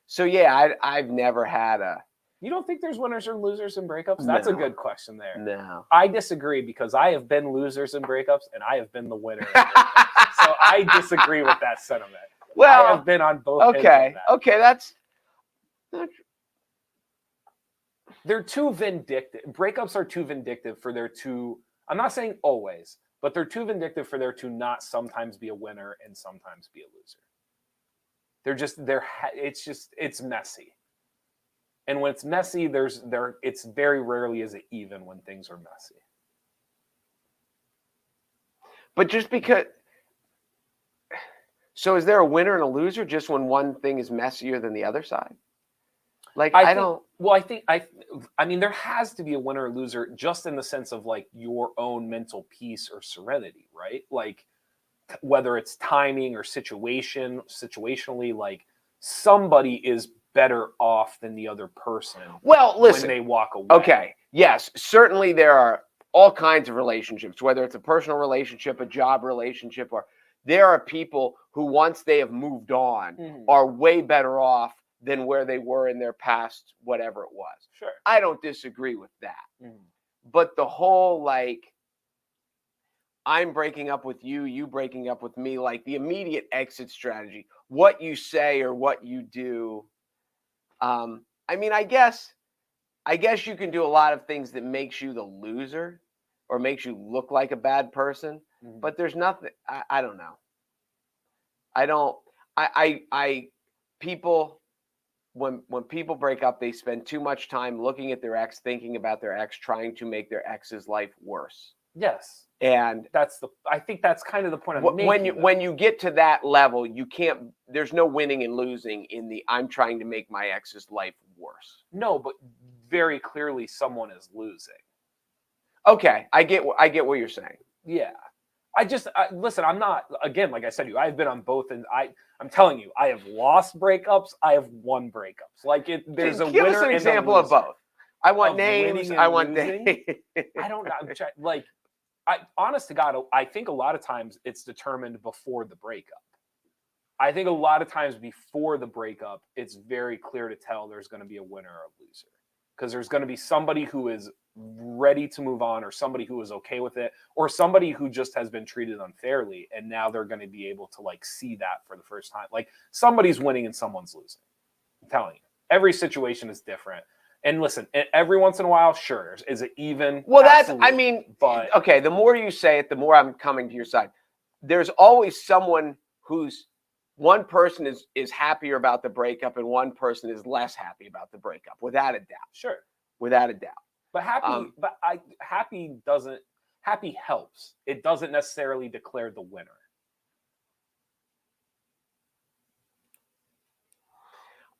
[SPEAKER 2] so yeah. I've never had a.
[SPEAKER 1] You don't think there's winners or losers in breakups? That's a good question there.
[SPEAKER 2] No.
[SPEAKER 1] I disagree, because I have been losers in breakups and I have been the winner. So I disagree with that sentiment.
[SPEAKER 2] Well,
[SPEAKER 1] I have been on both ends of that.
[SPEAKER 2] Okay, that's.
[SPEAKER 1] They're too vindictive. Breakups are too vindictive for there to, I'm not saying always, but they're too vindictive for there to not sometimes be a winner and sometimes be a loser. It's messy. And when it's messy, it's very rarely is it even when things are messy.
[SPEAKER 2] But just because, so is there a winner and a loser just when one thing is messier than the other side? Like, I mean, there has to be a winner or loser, just in the sense of like your own mental peace or serenity, right? Like, whether it's timing or situationally, like somebody is better off than the other person. Well, listen,
[SPEAKER 1] when they walk away.
[SPEAKER 2] Okay. Yes, certainly there are all kinds of relationships, whether it's a personal relationship, a job relationship, or there are people who, once they have moved on, are way better off than where they were in their past, whatever it was.
[SPEAKER 1] Sure.
[SPEAKER 2] I don't disagree with that. But the whole, like, I'm breaking up with you, you breaking up with me, like the immediate exit strategy, what you say or what you do. I mean, I guess you can do a lot of things that makes you the loser or makes you look like a bad person, but there's nothing, I don't know. People, when people break up, they spend too much time looking at their ex, thinking about their ex, trying to make their ex's life worse.
[SPEAKER 1] Yes.
[SPEAKER 2] And
[SPEAKER 1] I think that's kind of the point I'm making.
[SPEAKER 2] When you get to that level, you can't, there's no winning and losing in the, I'm trying to make my ex's life worse.
[SPEAKER 1] No, but very clearly someone is losing.
[SPEAKER 2] Okay. I get what you're saying.
[SPEAKER 1] Yeah. Listen, I'm not, again, like I said to you, I've been on both, and I'm telling you, I have lost breakups, I have won breakups. Like, there's a winner.
[SPEAKER 2] Give us an example of both. I want names. I want names.
[SPEAKER 1] I don't know. Like, honest to God, I think a lot of times it's determined before the breakup. I think a lot of times before the breakup, it's very clear to tell there's going to be a winner or a loser, because there's going to be somebody who is ready to move on, or somebody who is okay with it, or somebody who just has been treated unfairly, and now they're going to be able to like see that for the first time. Like, somebody's winning and someone's losing. I'm telling you, every situation is different. And listen, every once in a while, sure, is it even?
[SPEAKER 2] Well,
[SPEAKER 1] absolutely. But
[SPEAKER 2] okay, the more you say it, the more I'm coming to your side. There's always someone who's, one person is happier about the breakup and one person is less happy about the breakup, without a doubt.
[SPEAKER 1] Sure.
[SPEAKER 2] Without a doubt.
[SPEAKER 1] But happy helps. It doesn't necessarily declare the winner.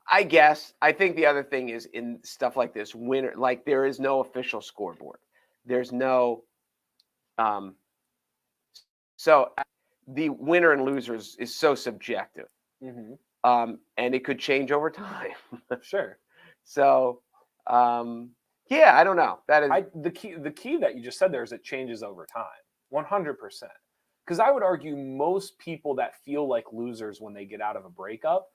[SPEAKER 2] I guess. I think the other thing is, in stuff like this, winner, like, there is no official scoreboard. There's no, so the winner and losers is so subjective. And it could change over time.
[SPEAKER 1] Sure.
[SPEAKER 2] So, yeah, I don't know. That is
[SPEAKER 1] the key that you just said there is it changes over time. 100%. Because I would argue most people that feel like losers when they get out of a breakup,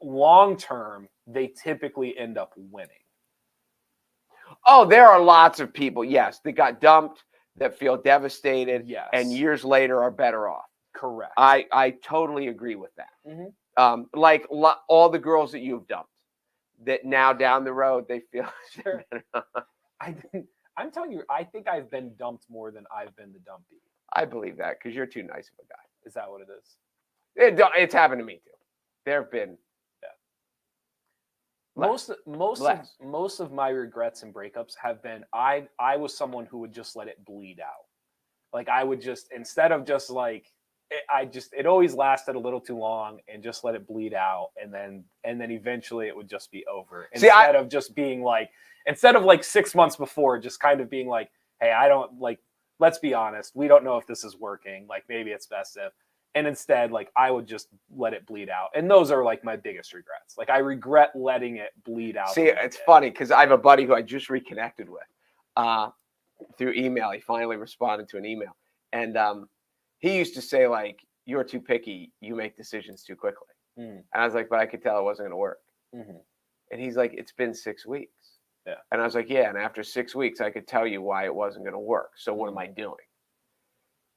[SPEAKER 1] long term, they typically end up winning.
[SPEAKER 2] Oh, there are lots of people, yes, that got dumped, that feel devastated,
[SPEAKER 1] yes,
[SPEAKER 2] and years later are better off.
[SPEAKER 1] Correct.
[SPEAKER 2] I totally agree with that. Like all the girls that you've dumped, that now down the road they feel.
[SPEAKER 1] Sure. I'm telling you, I think I've been dumped more than I've been the dumpy.
[SPEAKER 2] I believe that because you're too nice of a guy.
[SPEAKER 1] Is that what it is?
[SPEAKER 2] It's happened to me too. There have been
[SPEAKER 1] most of my regrets and breakups have been I was someone who would just let it bleed out. Like I would just, instead of just like it always lasted a little too long and just let it bleed out, and then eventually it would just be over. Instead of like 6 months before, just kind of being like, hey, I don't like, let's be honest, we don't know if this is working. Like maybe it's best if. And instead, like I would just let it bleed out. And those are like my biggest regrets. Like I regret letting it bleed out.
[SPEAKER 2] See, it's funny because I have a buddy who I just reconnected with through email. He finally responded to an email. And he used to say, like, you're too picky. You make decisions too quickly. And I was like, but I could tell it wasn't going to work. And he's like, it's been 6 weeks.
[SPEAKER 1] Yeah.
[SPEAKER 2] And I was like, yeah. And after 6 weeks, I could tell you why it wasn't going to work. So what am I doing?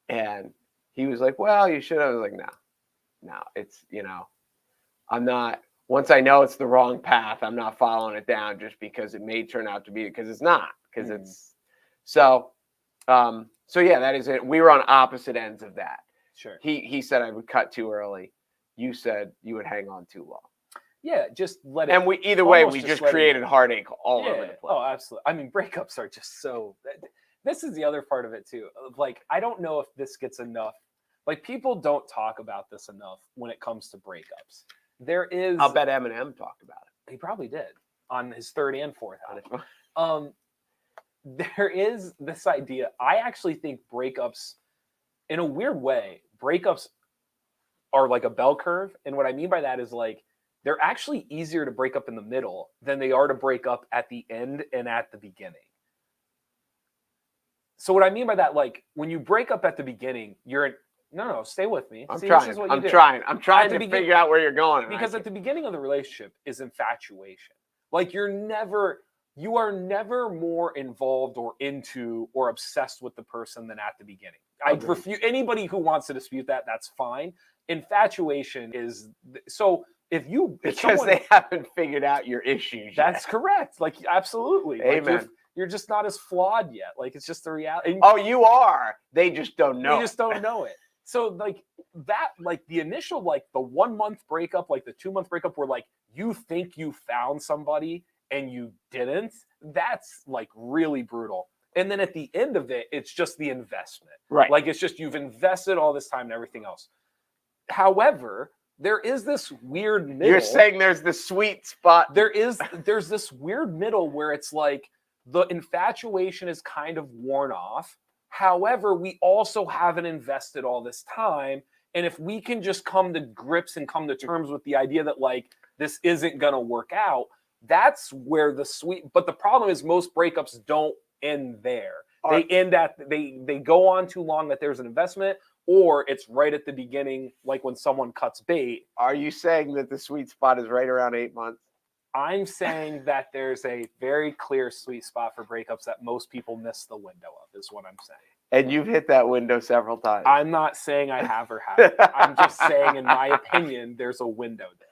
[SPEAKER 2] And he was like, well, you should have. I was like, no, it's, I'm not, once I know it's the wrong path, I'm not following it down just because it may turn out to be, because it's not, because it's, so yeah, that is it. We were on opposite ends of that.
[SPEAKER 1] Sure.
[SPEAKER 2] He said I would cut too early. You said you would hang on too long.
[SPEAKER 1] Yeah, just let it.
[SPEAKER 2] And either way, we just created heartache all over the place.
[SPEAKER 1] Oh, absolutely. I mean, breakups are just so, this is the other part of it too. Like, I don't know if this gets enough. Like, people don't talk about this enough when it comes to breakups. There is.
[SPEAKER 2] I'll bet Eminem talked about it.
[SPEAKER 1] He probably did on his third and fourth album. There is this idea. I actually think breakups, in a weird way, breakups are like a bell curve. And what I mean by that is, like, they're actually easier to break up in the middle than they are to break up at the end and at the beginning. So what I mean by that, like, when you break up at the beginning, you're in. No, stay with me.
[SPEAKER 2] I'm trying to figure out where you're going.
[SPEAKER 1] Because at the beginning of the relationship is infatuation. Like you are never more involved or into or obsessed with the person than at the beginning. I refute anybody who wants to dispute that. That's fine. Infatuation is so because
[SPEAKER 2] they haven't figured out your issues.
[SPEAKER 1] That's correct. Like absolutely.
[SPEAKER 2] Amen.
[SPEAKER 1] Like you're just not as flawed yet. Like it's just the reality.
[SPEAKER 2] Oh, you are. They just don't know.
[SPEAKER 1] They just don't know it. So like that, like the initial, like the 1 month breakup, like the 2 month breakup where like you think you found somebody and you didn't, that's like really brutal. And then at the end of it, it's just the investment.
[SPEAKER 2] Right.
[SPEAKER 1] Like it's just you've invested all this time and everything else. However, there is this weird middle.
[SPEAKER 2] You're saying there's the sweet spot.
[SPEAKER 1] There's this weird middle where it's like the infatuation is kind of worn off. However, we also haven't invested all this time. And if we can just come to grips and come to terms with the idea that like this isn't going to work out, that's where but the problem is most breakups don't end there. They end at, they go on too long that there's an investment, or it's right at the beginning, like when someone cuts bait.
[SPEAKER 2] Are you saying that the sweet spot is right around 8 months?
[SPEAKER 1] I'm saying that there's a very clear sweet spot for breakups that most people miss the window of, is what I'm saying.
[SPEAKER 2] And you've hit that window several times.
[SPEAKER 1] I'm not saying I have or haven't. I'm just saying, in my opinion, there's a window there.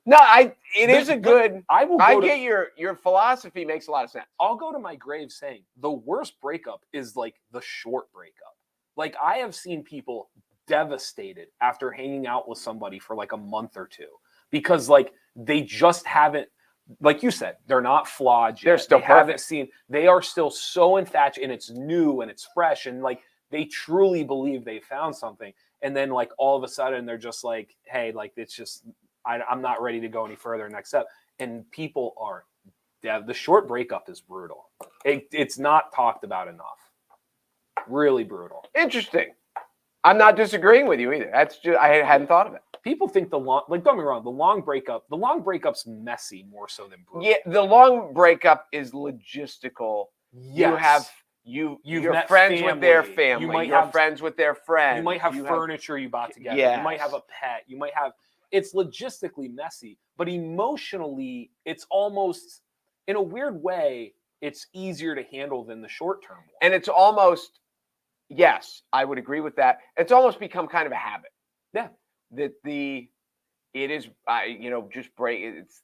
[SPEAKER 2] No, I get your philosophy makes a lot of sense.
[SPEAKER 1] I'll go to my grave saying the worst breakup is like the short breakup. Like I have seen people devastated after hanging out with somebody for like a month or two because like they just haven't, like you said, they're not flawed yet.
[SPEAKER 2] They're still perfect.
[SPEAKER 1] They are still so infatuated and it's new and it's fresh and like they truly believe they found something. And then like all of a sudden they're just like, hey, like it's just, I'm not ready to go any further. Next step. And people are, the short breakup is brutal. It's not talked about enough. Really brutal.
[SPEAKER 2] Interesting. I'm not disagreeing with you either. That's just, I hadn't thought of it.
[SPEAKER 1] People think don't get me wrong, the long breakup's messy more so than brutal.
[SPEAKER 2] Yeah, the long breakup is logistical.
[SPEAKER 1] Yes.
[SPEAKER 2] You're friends with their family. You're friends with their friends.
[SPEAKER 1] You might have furniture you bought together.
[SPEAKER 2] Yes.
[SPEAKER 1] You might have a pet. It's logistically messy, but emotionally, it's almost, in a weird way, it's easier to handle than the short-term one.
[SPEAKER 2] And it's almost, yes, I would agree with that. It's almost become kind of a habit.
[SPEAKER 1] Yeah.
[SPEAKER 2] That It is, just break. It's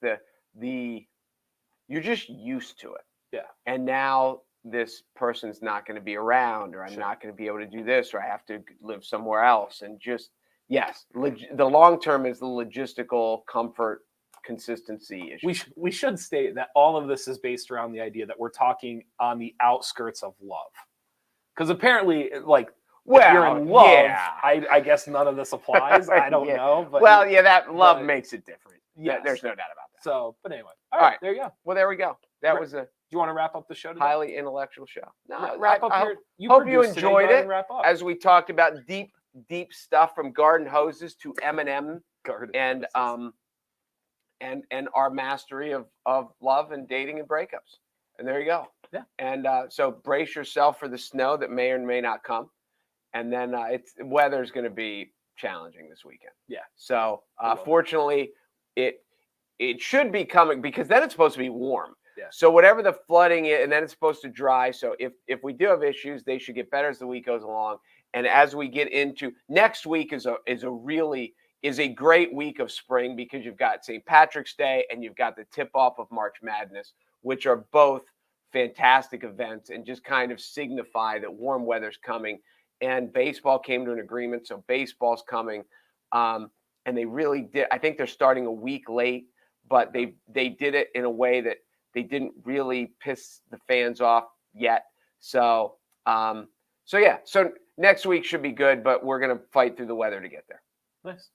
[SPEAKER 2] you're just used to it.
[SPEAKER 1] Yeah.
[SPEAKER 2] And now this person's not going to be around, or I'm
[SPEAKER 1] Sure.
[SPEAKER 2] not going to be able to do this, or I have to live somewhere else. And just, yes, the long term is the logistical comfort consistency issue.
[SPEAKER 1] We should state that all of this is based around the idea that we're talking on the outskirts of love. Because apparently, like, if you're in love,
[SPEAKER 2] yeah.
[SPEAKER 1] I guess none of this applies. I don't
[SPEAKER 2] Yeah.
[SPEAKER 1] know. But
[SPEAKER 2] that love
[SPEAKER 1] but-
[SPEAKER 2] makes it different.
[SPEAKER 1] Yes.
[SPEAKER 2] There's no doubt about that.
[SPEAKER 1] So, but anyway.
[SPEAKER 2] All right.
[SPEAKER 1] There you go.
[SPEAKER 2] Well, there we go. That
[SPEAKER 1] Right.
[SPEAKER 2] was a
[SPEAKER 1] Do you want to wrap up the show today?
[SPEAKER 2] highly intellectual show. No,
[SPEAKER 1] Wrap up
[SPEAKER 2] I
[SPEAKER 1] your.
[SPEAKER 2] hope you
[SPEAKER 1] produced today.
[SPEAKER 2] enjoyed
[SPEAKER 1] Go ahead
[SPEAKER 2] it.
[SPEAKER 1] and wrap up.
[SPEAKER 2] As we talked about deep stuff from garden hoses to M&M
[SPEAKER 1] Garden
[SPEAKER 2] and
[SPEAKER 1] hoses.
[SPEAKER 2] and our mastery of love and dating and breakups. And there you go.
[SPEAKER 1] Yeah.
[SPEAKER 2] And so brace yourself for the snow that may or may not come. And then weather's going to be challenging this weekend.
[SPEAKER 1] Yeah.
[SPEAKER 2] So
[SPEAKER 1] It will.
[SPEAKER 2] fortunately, it should be coming, because then it's supposed to be warm.
[SPEAKER 1] Yeah.
[SPEAKER 2] So whatever the flooding is, and then it's supposed to dry. So if we do have issues, they should get better as the week goes along. And as we get into next week is a great week of spring, because you've got St. Patrick's Day and you've got the tip off of March Madness, which are both fantastic events and just kind of signify that warm weather's coming. And baseball came to an agreement, so baseball's coming. And they really did. I think they're starting a week late, but they did it in a way that they didn't really piss the fans off yet. So yeah. So next week should be good, but we're gonna fight through the weather to get there.
[SPEAKER 1] Nice.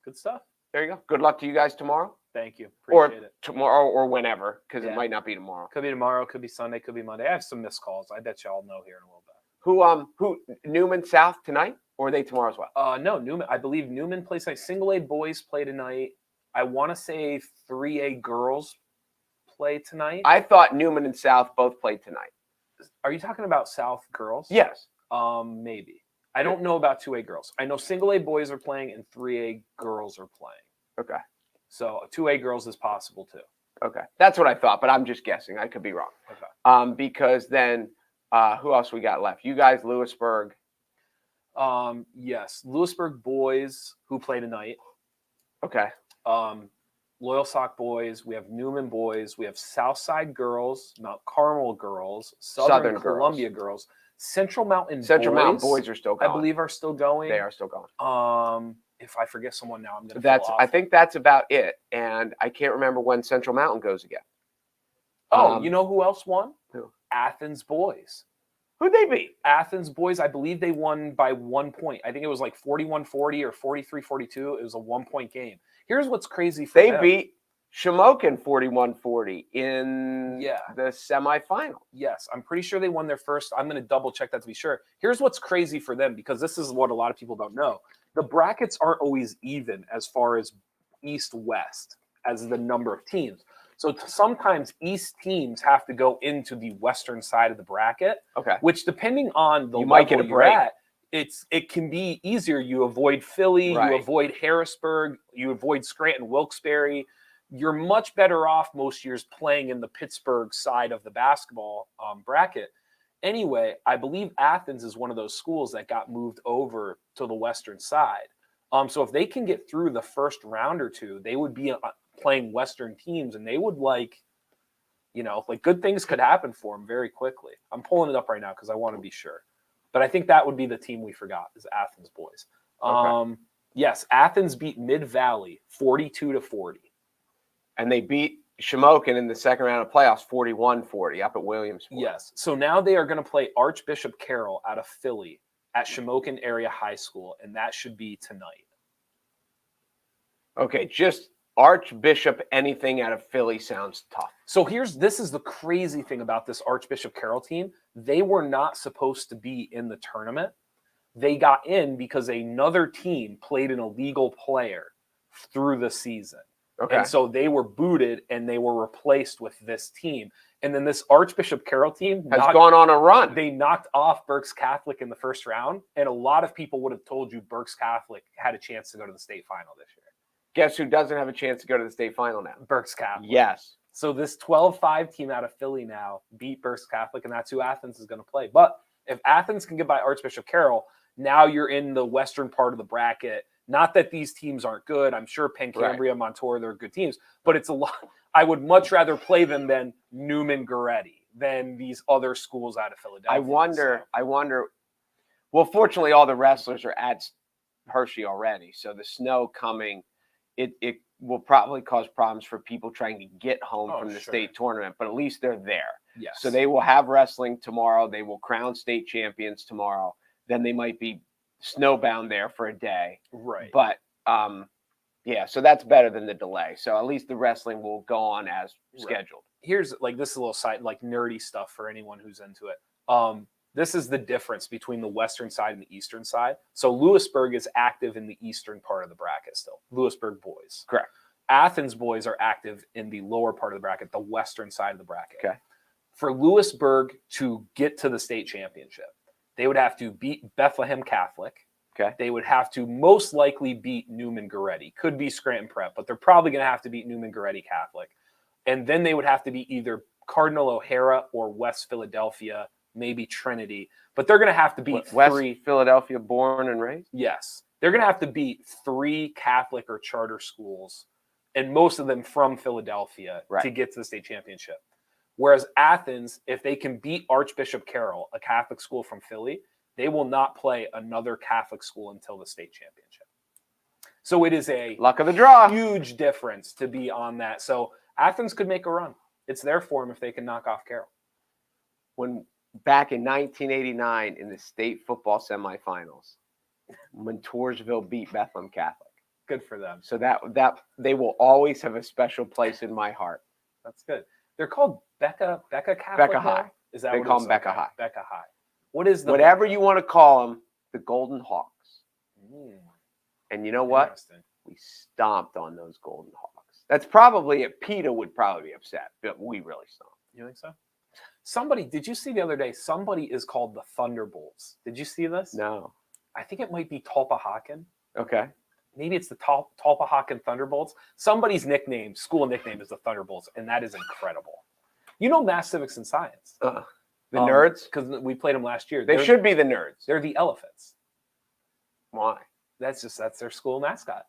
[SPEAKER 1] Good stuff.
[SPEAKER 2] There you go. Good luck to you guys tomorrow.
[SPEAKER 1] Thank you.
[SPEAKER 2] Or
[SPEAKER 1] Appreciate it.
[SPEAKER 2] tomorrow, or whenever, because
[SPEAKER 1] Yeah.
[SPEAKER 2] it might not be tomorrow.
[SPEAKER 1] Could be tomorrow, could be Sunday, could be Monday. I have some missed calls. I bet y'all know here in a little bit.
[SPEAKER 2] Who Newman South tonight, or are they tomorrow as well?
[SPEAKER 1] No, Newman. I believe Newman plays tonight. Single A boys play tonight. I want to say 3A girls play tonight.
[SPEAKER 2] I thought Newman and South both played tonight.
[SPEAKER 1] Are you talking about South girls?
[SPEAKER 2] Yes.
[SPEAKER 1] Maybe. I don't know about 2A girls. I know Single A boys are playing and 3A girls are playing.
[SPEAKER 2] Okay.
[SPEAKER 1] So 2A girls is possible too.
[SPEAKER 2] Okay. That's what I thought, but I'm just guessing. I could be wrong.
[SPEAKER 1] Okay.
[SPEAKER 2] Because then who else we got left? You guys, Lewisburg.
[SPEAKER 1] Yes. Lewisburg boys who play tonight.
[SPEAKER 2] Okay.
[SPEAKER 1] Loyal Sock boys. We have Newman boys. We have Southside girls, Mount Carmel girls, Southern Columbia girls. Central Mountain
[SPEAKER 2] boys are still going.
[SPEAKER 1] I believe are still going.
[SPEAKER 2] They are still going.
[SPEAKER 1] If I forget someone now, I'm gonna.
[SPEAKER 2] I think that's about it, and I can't remember when Central Mountain goes again.
[SPEAKER 1] Oh, you know who else won?
[SPEAKER 2] Who?
[SPEAKER 1] Athens boys.
[SPEAKER 2] Who'd they beat?
[SPEAKER 1] Athens boys. I believe they won by 1 point. I think it was like 41-40 or 43-42. It was a 1-point game. Here's what's crazy for them.
[SPEAKER 2] They beat Shamokin 41-40 in the semifinal.
[SPEAKER 1] Yes, I'm pretty sure they won their first. I'm going to double check that to be sure. Here's what's crazy for them, because this is what a lot of people don't know. The brackets aren't always even as far as East-West as the number of teams. So sometimes East teams have to go into the Western side of the bracket.
[SPEAKER 2] Okay.
[SPEAKER 1] Which, depending on the
[SPEAKER 2] you might get a
[SPEAKER 1] level you're
[SPEAKER 2] break.
[SPEAKER 1] at, it can be easier. You avoid Philly,
[SPEAKER 2] Right.
[SPEAKER 1] you avoid Harrisburg, you avoid Scranton, Wilkes-Barre. You're much better off most years playing in the Pittsburgh side of the basketball bracket. Anyway, I believe Athens is one of those schools that got moved over to the Western side. So if they can get through the first round or two, they would be playing Western teams, and they would good things could happen for them very quickly. I'm pulling it up right now because I want to be sure. But I think that would be the team we forgot, is Athens boys.
[SPEAKER 2] Okay.
[SPEAKER 1] Yes, Athens beat Mid-Valley 42-40.
[SPEAKER 2] And they beat Shamokin in the second round of playoffs 41-40 up at Williamsport.
[SPEAKER 1] Yes. So now they are going to play Archbishop Carroll out of Philly at Shamokin Area High School, and that should be tonight.
[SPEAKER 2] Okay, just Archbishop anything out of Philly sounds tough.
[SPEAKER 1] So this is the crazy thing about this Archbishop Carroll team. They were not supposed to be in the tournament. They got in because another team played an illegal player through the season.
[SPEAKER 2] Okay.
[SPEAKER 1] And so they were booted and they were replaced with this team. And then this Archbishop Carroll team
[SPEAKER 2] has gone on a run.
[SPEAKER 1] They knocked off Berks Catholic in the first round. And a lot of people would have told you Berks Catholic had a chance to go to the state final this year.
[SPEAKER 2] Guess who doesn't have a chance to go to the state final now?
[SPEAKER 1] Berks Catholic.
[SPEAKER 2] Yes.
[SPEAKER 1] So this 12-5 team out of Philly now beat Berks Catholic, and that's who Athens is going to play. But if Athens can get by Archbishop Carroll, now you're in the western part of the bracket. Not that these teams aren't good. I'm sure Pencambria, Montour, they're good teams, but it's a lot. I would much rather play them than Newman Goretti, than these other schools out of Philadelphia.
[SPEAKER 2] I wonder. Well, fortunately, all the wrestlers are at Hershey already, so the snow coming, it will probably cause problems for people trying to get home from the state tournament, but at least they're there.
[SPEAKER 1] Yes.
[SPEAKER 2] So they will have wrestling tomorrow. They will crown state champions tomorrow. Then they might be snowbound there for a day.
[SPEAKER 1] Right.
[SPEAKER 2] But yeah, so that's better than the delay. So at least the wrestling will go on as scheduled.
[SPEAKER 1] Here's like, this is a little side, like nerdy stuff for anyone who's into it. This is the difference between the western side and the eastern side. So Lewisburg is active in the eastern part of the bracket still. Lewisburg boys.
[SPEAKER 2] Correct.
[SPEAKER 1] Athens boys are active in the lower part of the bracket, the western side of the bracket.
[SPEAKER 2] Okay.
[SPEAKER 1] For Lewisburg to get to the state championship, they would have to beat Bethlehem Catholic.
[SPEAKER 2] Okay.
[SPEAKER 1] They would have to most likely beat Newman Goretti. Could be Scranton Prep, but they're probably going to have to beat Newman Goretti Catholic. And then they would have to be either Cardinal O'Hara or West Philadelphia, maybe Trinity. But they're going to have to beat
[SPEAKER 2] West Philadelphia born and raised?
[SPEAKER 1] Yes. They're going to have to beat 3 Catholic or charter schools, and most of them from Philadelphia, to get to the state championship. Whereas Athens, if they can beat Archbishop Carroll, a Catholic school from Philly, they will not play another Catholic school until the state championship. So it is a
[SPEAKER 2] luck of the draw.
[SPEAKER 1] Huge difference to be on that. So Athens could make a run. It's there for them if they can knock off Carroll.
[SPEAKER 2] When back in 1989 in the state football semifinals, when Toursville beat Bethlehem Catholic.
[SPEAKER 1] Good for them.
[SPEAKER 2] So that they will always have a special place in my heart.
[SPEAKER 1] That's good. They're called Becca Catholic.
[SPEAKER 2] Becca High.
[SPEAKER 1] Is that
[SPEAKER 2] they
[SPEAKER 1] what
[SPEAKER 2] call them Becca High?
[SPEAKER 1] Becca High. What is the
[SPEAKER 2] whatever you want to call them? The Golden Hawks. And you know what? We stomped on those Golden Hawks. That's probably it. PETA would probably be upset, but we really stomped.
[SPEAKER 1] You think so? Somebody, did you see the other day? Somebody is called the Thunderbolts. Did you see this?
[SPEAKER 2] No.
[SPEAKER 1] I think it might be Tulpehocken.
[SPEAKER 2] Okay.
[SPEAKER 1] Maybe it's the Tulpehocken Thunderbolts. Somebody's nickname, school nickname, is the Thunderbolts, and that is incredible. You know, Math Civics and Science.
[SPEAKER 2] The Nerds?
[SPEAKER 1] Because we played them last year.
[SPEAKER 2] They should be the Nerds.
[SPEAKER 1] They're the Elephants.
[SPEAKER 2] Why?
[SPEAKER 1] That's their school mascot.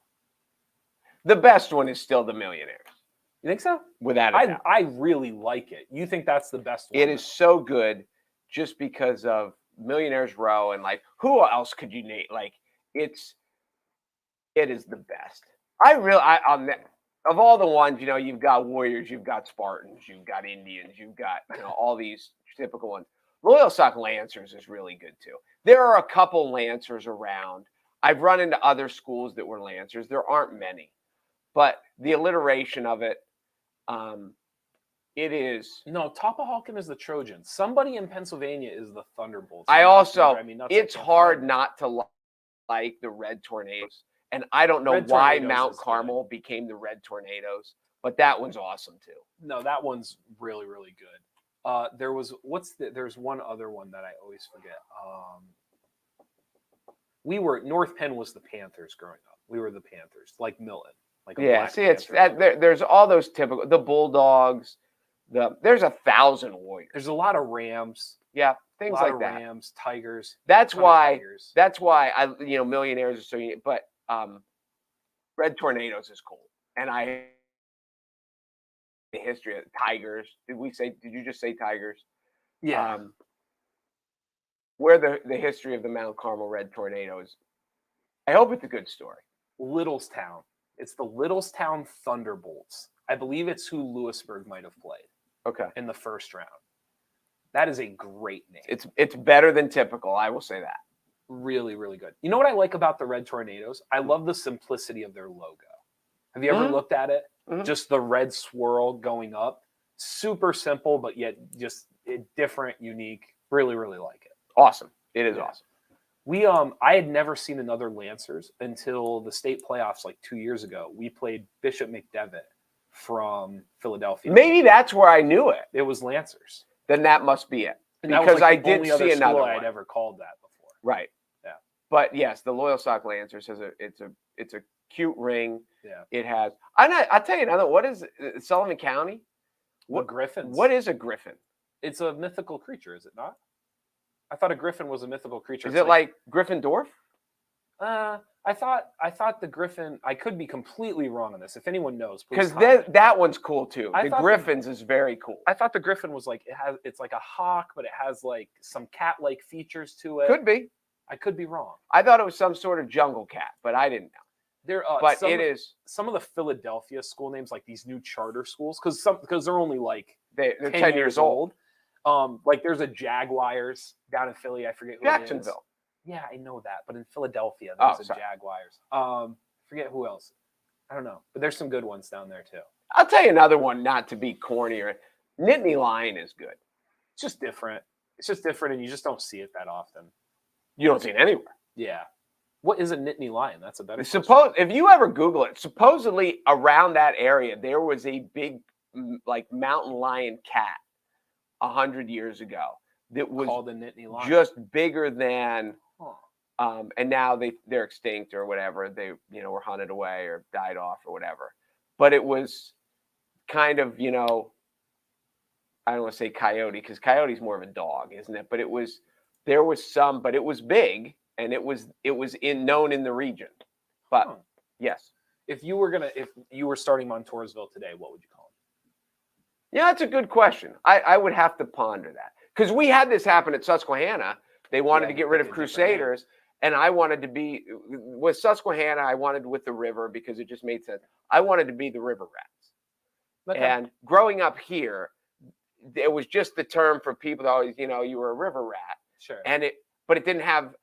[SPEAKER 2] The best one is still the Millionaires.
[SPEAKER 1] You think so?
[SPEAKER 2] Without a doubt.
[SPEAKER 1] I really like it. You think that's the best one?
[SPEAKER 2] It is so good just because of Millionaires Row and like who else could you name? Like it is the best. Of all the ones, you know, you've got Warriors, you've got Spartans, you've got Indians, you've got, you know, all these typical ones. Loyal Sock Lancers is really good too. There are a couple Lancers around. I've run into other schools that were Lancers. There aren't many, but the alliteration of it, it is.
[SPEAKER 1] No, Tulpehocken is the Trojans. Somebody in Pennsylvania is the Thunderbolts.
[SPEAKER 2] It's hard not to like the Red Tornadoes. And I don't know why Mount Carmel became the Red Tornadoes, but that one's awesome too.
[SPEAKER 1] No, that one's really, really good. There's one other one that I always forget. North Penn was the Panthers growing up. We were the Panthers, like Milton.
[SPEAKER 2] There's all those typical, the Bulldogs, there's 1,000 Warriors.
[SPEAKER 1] There's a lot of Rams.
[SPEAKER 2] Yeah, things like that.
[SPEAKER 1] Rams, Tigers.
[SPEAKER 2] That's why Millionaires are so unique, but Red Tornadoes is cool. And the history of Tigers. Did you just say Tigers?
[SPEAKER 1] Yeah.
[SPEAKER 2] Where the history of the Mount Carmel Red Tornadoes. I hope it's a good story.
[SPEAKER 1] Littlestown. It's the Littlestown Thunderbolts. I believe it's who Lewisburg might have played.
[SPEAKER 2] Okay.
[SPEAKER 1] In the first round. That is a great name.
[SPEAKER 2] It's better than typical. I will say that.
[SPEAKER 1] Really, really good. You know what I like about the Red Tornadoes? I love the simplicity of their logo. Have you ever looked at it? Mm-hmm. Just the red swirl going up. Super simple, but yet just different, unique. Really, really like it.
[SPEAKER 2] Awesome. It is awesome.
[SPEAKER 1] I had never seen another Lancers until the state playoffs like 2 years ago. We played Bishop McDevitt from Philadelphia.
[SPEAKER 2] Maybe that's where I knew it.
[SPEAKER 1] It was Lancers.
[SPEAKER 2] Then that must be it.
[SPEAKER 1] And
[SPEAKER 2] because I did see another one.
[SPEAKER 1] I'd ever called that before.
[SPEAKER 2] Right.
[SPEAKER 1] Yeah.
[SPEAKER 2] But yes, the Loyal Sock Lancers it's a cute ring.
[SPEAKER 1] Yeah.
[SPEAKER 2] It has. I'll tell you another. What is Sullivan County?
[SPEAKER 1] What Griffins?
[SPEAKER 2] What is a griffin?
[SPEAKER 1] It's a mythical creature, is it not? I thought a griffin was a mythical creature.
[SPEAKER 2] Is it like Gryffindor?
[SPEAKER 1] I thought the Griffin. I could be completely wrong on this. If anyone knows, please
[SPEAKER 2] Because
[SPEAKER 1] comment.
[SPEAKER 2] that one's cool too.
[SPEAKER 1] I
[SPEAKER 2] The
[SPEAKER 1] thought
[SPEAKER 2] Griffins is very cool.
[SPEAKER 1] I thought the Griffin was like it's like a hawk, but it has like some cat-like features to it.
[SPEAKER 2] Could be.
[SPEAKER 1] I could be wrong.
[SPEAKER 2] I thought it was some sort of jungle cat, but I didn't know. But it is.
[SPEAKER 1] Some of the Philadelphia school names, like these new charter schools, because they're only like
[SPEAKER 2] They're
[SPEAKER 1] 10 years old. Like there's a Jaguars down in Philly. I forget who
[SPEAKER 2] Jacksonville.
[SPEAKER 1] it is. Yeah, I know that. But in Philadelphia, there's a
[SPEAKER 2] sorry.
[SPEAKER 1] Jaguars. Forget who else. I don't know. But there's some good ones down there too.
[SPEAKER 2] I'll tell you another one, not to be cornier. Nittany Lion is good.
[SPEAKER 1] It's just different. It's just different, and you just don't see it that often.
[SPEAKER 2] You don't see it anywhere.
[SPEAKER 1] Yeah. What is a Nittany Lion? That's a better question.
[SPEAKER 2] If you ever Google it, supposedly around that area, there was a big like mountain lion cat 100 years ago that was
[SPEAKER 1] called a Nittany Lion.
[SPEAKER 2] Just bigger than and now they're extinct or whatever. They were hunted away or died off or whatever. But it was kind of, I don't want to say coyote because coyote's more of a dog, isn't it? But there was some, but it was big and it was known in the region. But yes.
[SPEAKER 1] If you were starting Montoursville today, what would you call him?
[SPEAKER 2] Yeah, that's a good question. I would have to ponder that. Because we had this happen at Susquehanna. They wanted to get rid of Crusaders. And I wanted to be with Susquehanna. I wanted with the river because it just made sense. I wanted to be the River Rats. Okay. And growing up here, it was just the term for people that always, you were a river rat.
[SPEAKER 1] Sure.
[SPEAKER 2] But it didn't have,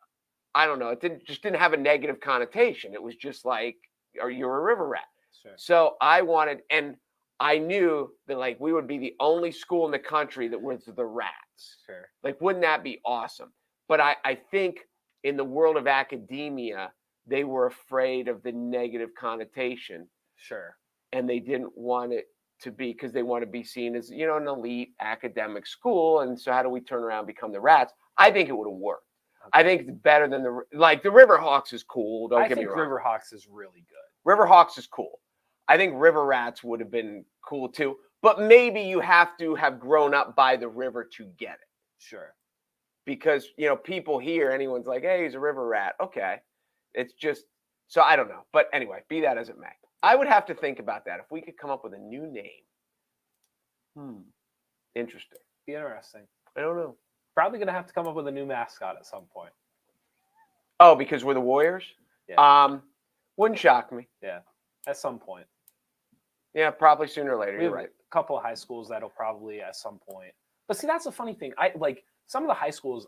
[SPEAKER 2] I don't know, it didn't have a negative connotation. It was just like, or you're a river rat.
[SPEAKER 1] Sure.
[SPEAKER 2] So I wanted, and I knew that like we would be the only school in the country that was the Rats.
[SPEAKER 1] Sure.
[SPEAKER 2] Like, wouldn't that be awesome? But I think in the world of academia, they were afraid of the negative connotation.
[SPEAKER 1] Sure. And
[SPEAKER 2] they didn't want it to be because they want to be seen as, an elite academic school. And so how do we turn around and become the Rats? I think it would have worked. Okay. I think it's better than the Riverhawks is cool. Don't get me wrong.
[SPEAKER 1] Riverhawks is really good.
[SPEAKER 2] Riverhawks is cool. I think River Rats would have been cool too. But maybe you have to have grown up by the river to get it.
[SPEAKER 1] Sure.
[SPEAKER 2] Because, people here, anyone's like, hey, he's a river rat. Okay. It's just, so I don't know. But anyway, be that as it may. I would have to think about that. If we could come up with a new name. Interesting.
[SPEAKER 1] Be interesting.
[SPEAKER 2] I don't know.
[SPEAKER 1] Probably going to have to come up with a new mascot at some point.
[SPEAKER 2] Oh, because we're the Warriors?
[SPEAKER 1] Yeah.
[SPEAKER 2] Wouldn't shock me.
[SPEAKER 1] Yeah. At some point.
[SPEAKER 2] Yeah, probably sooner or later. You're right.
[SPEAKER 1] A couple of high schools that'll probably at some point. But see, that's the funny thing. Some of the high schools,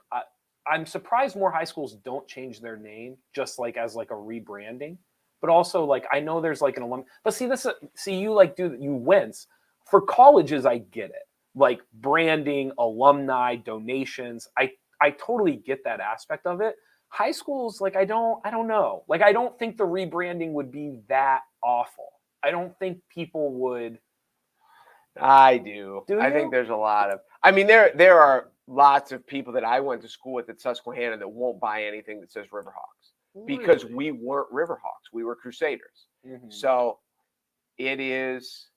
[SPEAKER 1] I'm surprised more high schools don't change their name just like as like a rebranding. But also like I know there's like an alum. But see you like you wince. For colleges, I get it. Like branding, alumni, donations. I totally get that aspect of it. High schools, like I don't know. Like I don't think the rebranding would be that awful. I don't think people would.
[SPEAKER 2] I do. I think there's a lot of. I mean, there are lots of people that I went to school with at Susquehanna that won't buy anything that says Riverhawks because we weren't Riverhawks. We were Crusaders. Mm-hmm. So it is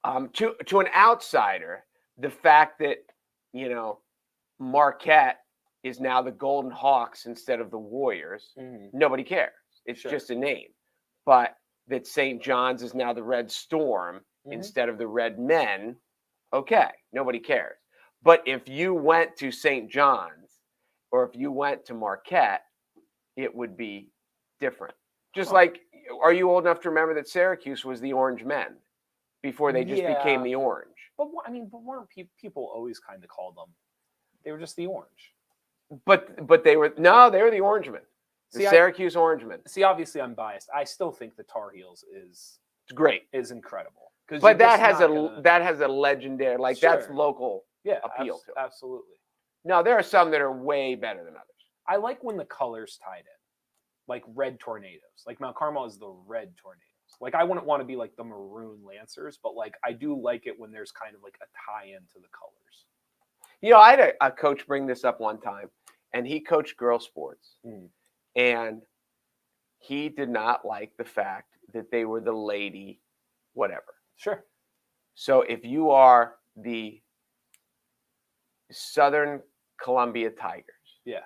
[SPEAKER 2] to an outsider, the fact that Marquette is now the Golden Hawks instead of the Warriors. Mm-hmm. Nobody cares. It's just a name. But that St. John's is now the Red Storm instead of the Red Men. Okay, nobody cares. But if you went to St. John's or if you went to Marquette, it would be different. Just like, are you old enough to remember that Syracuse was the Orange Men before they just became the Orange?
[SPEAKER 1] But weren't people always kind of called them? They were just the Orange.
[SPEAKER 2] But they were the Orangemen. Syracuse Orangemen.
[SPEAKER 1] See, obviously I'm biased. I still think the Tar Heels is
[SPEAKER 2] great.
[SPEAKER 1] Is incredible.
[SPEAKER 2] But that has a legendary, like that's local appeal to it.
[SPEAKER 1] Absolutely.
[SPEAKER 2] No, there are some that are way better than others.
[SPEAKER 1] I like when the colors tied in. Like red tornadoes. Like Mount Carmel is the red tornadoes. Like I wouldn't want to be like the maroon Lancers, but like I do like it when there's kind of like a tie-in to the colors.
[SPEAKER 2] I had a coach bring this up one time, and he coached girls sports. And he did not like the fact that they were the lady whatever.
[SPEAKER 1] Sure.
[SPEAKER 2] So if you are the Southern Columbia Tigers,
[SPEAKER 1] yeah,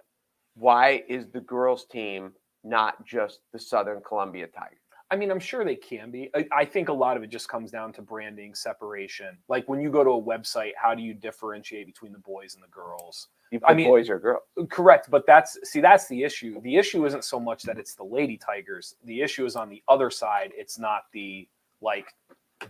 [SPEAKER 2] why is the girls team not just the Southern Columbia Tiger?
[SPEAKER 1] I mean, I'm sure they can be. I think a lot of it just comes down to branding, separation. Like when you go to a website, how do you differentiate between the boys and the girls?
[SPEAKER 2] You put boys or girls.
[SPEAKER 1] Correct, but that's the issue. The issue isn't so much that it's the lady tigers. The issue is on the other side. It's not the like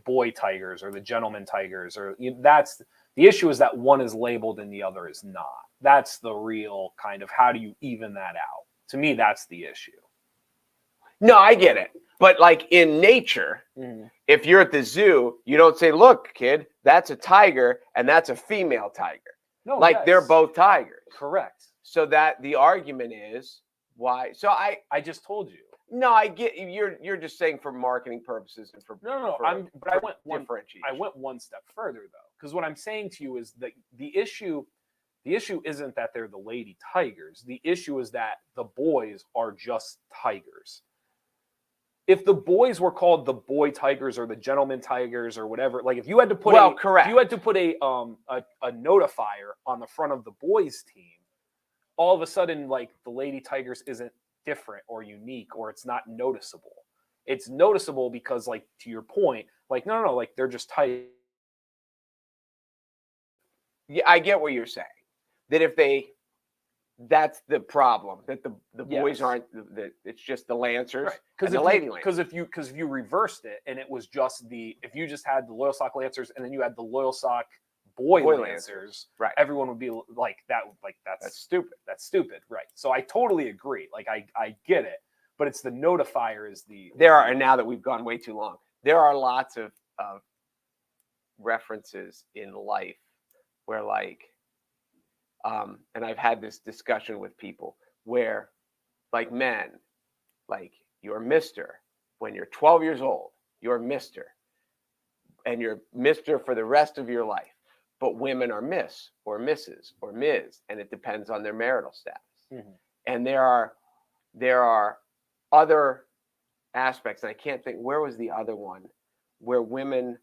[SPEAKER 1] boy tigers or the gentleman tigers, or that's the issue is that one is labeled and the other is not. That's the real kind of how do you even that out? To me, that's the issue.
[SPEAKER 2] No, I get it. But like in nature, if you're at the zoo, you don't say, look, kid, that's a tiger and that's a female tiger.
[SPEAKER 1] No,
[SPEAKER 2] like
[SPEAKER 1] yes.
[SPEAKER 2] They're both tigers.
[SPEAKER 1] Correct.
[SPEAKER 2] So that the argument is why. So
[SPEAKER 1] I just told you.
[SPEAKER 2] No, I get you're just saying for marketing purposes and for
[SPEAKER 1] I went one step further though, because what I'm saying to you is that the issue isn't that they're the lady tigers. The issue is that the boys are just tigers. If the boys were called the boy tigers or the gentleman tigers or whatever, like if you had to put
[SPEAKER 2] correct.
[SPEAKER 1] If you had to put a notifier on the front of the boys team, all of a sudden like the lady tigers isn't different or unique or it's not noticeable. It's noticeable because like to your point, like no, like they're just tigers.
[SPEAKER 2] Yeah, I get what you're saying. That if that's the problem, that the boys aren't, that it's just the Lancers and the Lady Lancers.
[SPEAKER 1] Because if you reversed it and it was just if you just had the Loyal Sock Lancers and then you had the Loyal Sock boy Lancers,
[SPEAKER 2] right? Everyone
[SPEAKER 1] would be like that. Like that's
[SPEAKER 2] stupid.
[SPEAKER 1] That's stupid, right? So I totally agree. Like I get it, but it's the notifier is the
[SPEAKER 2] and now that we've gone way too long, there are lots of references in life where like. And I've had this discussion with people where, like men, like you're Mr. When you're 12 years old, you're Mr. And you're Mr. for the rest of your life. But women are Miss or Mrs. or Ms. And it depends on their marital status. Mm-hmm. And there are other aspects, and I can't think, where was the other one, where women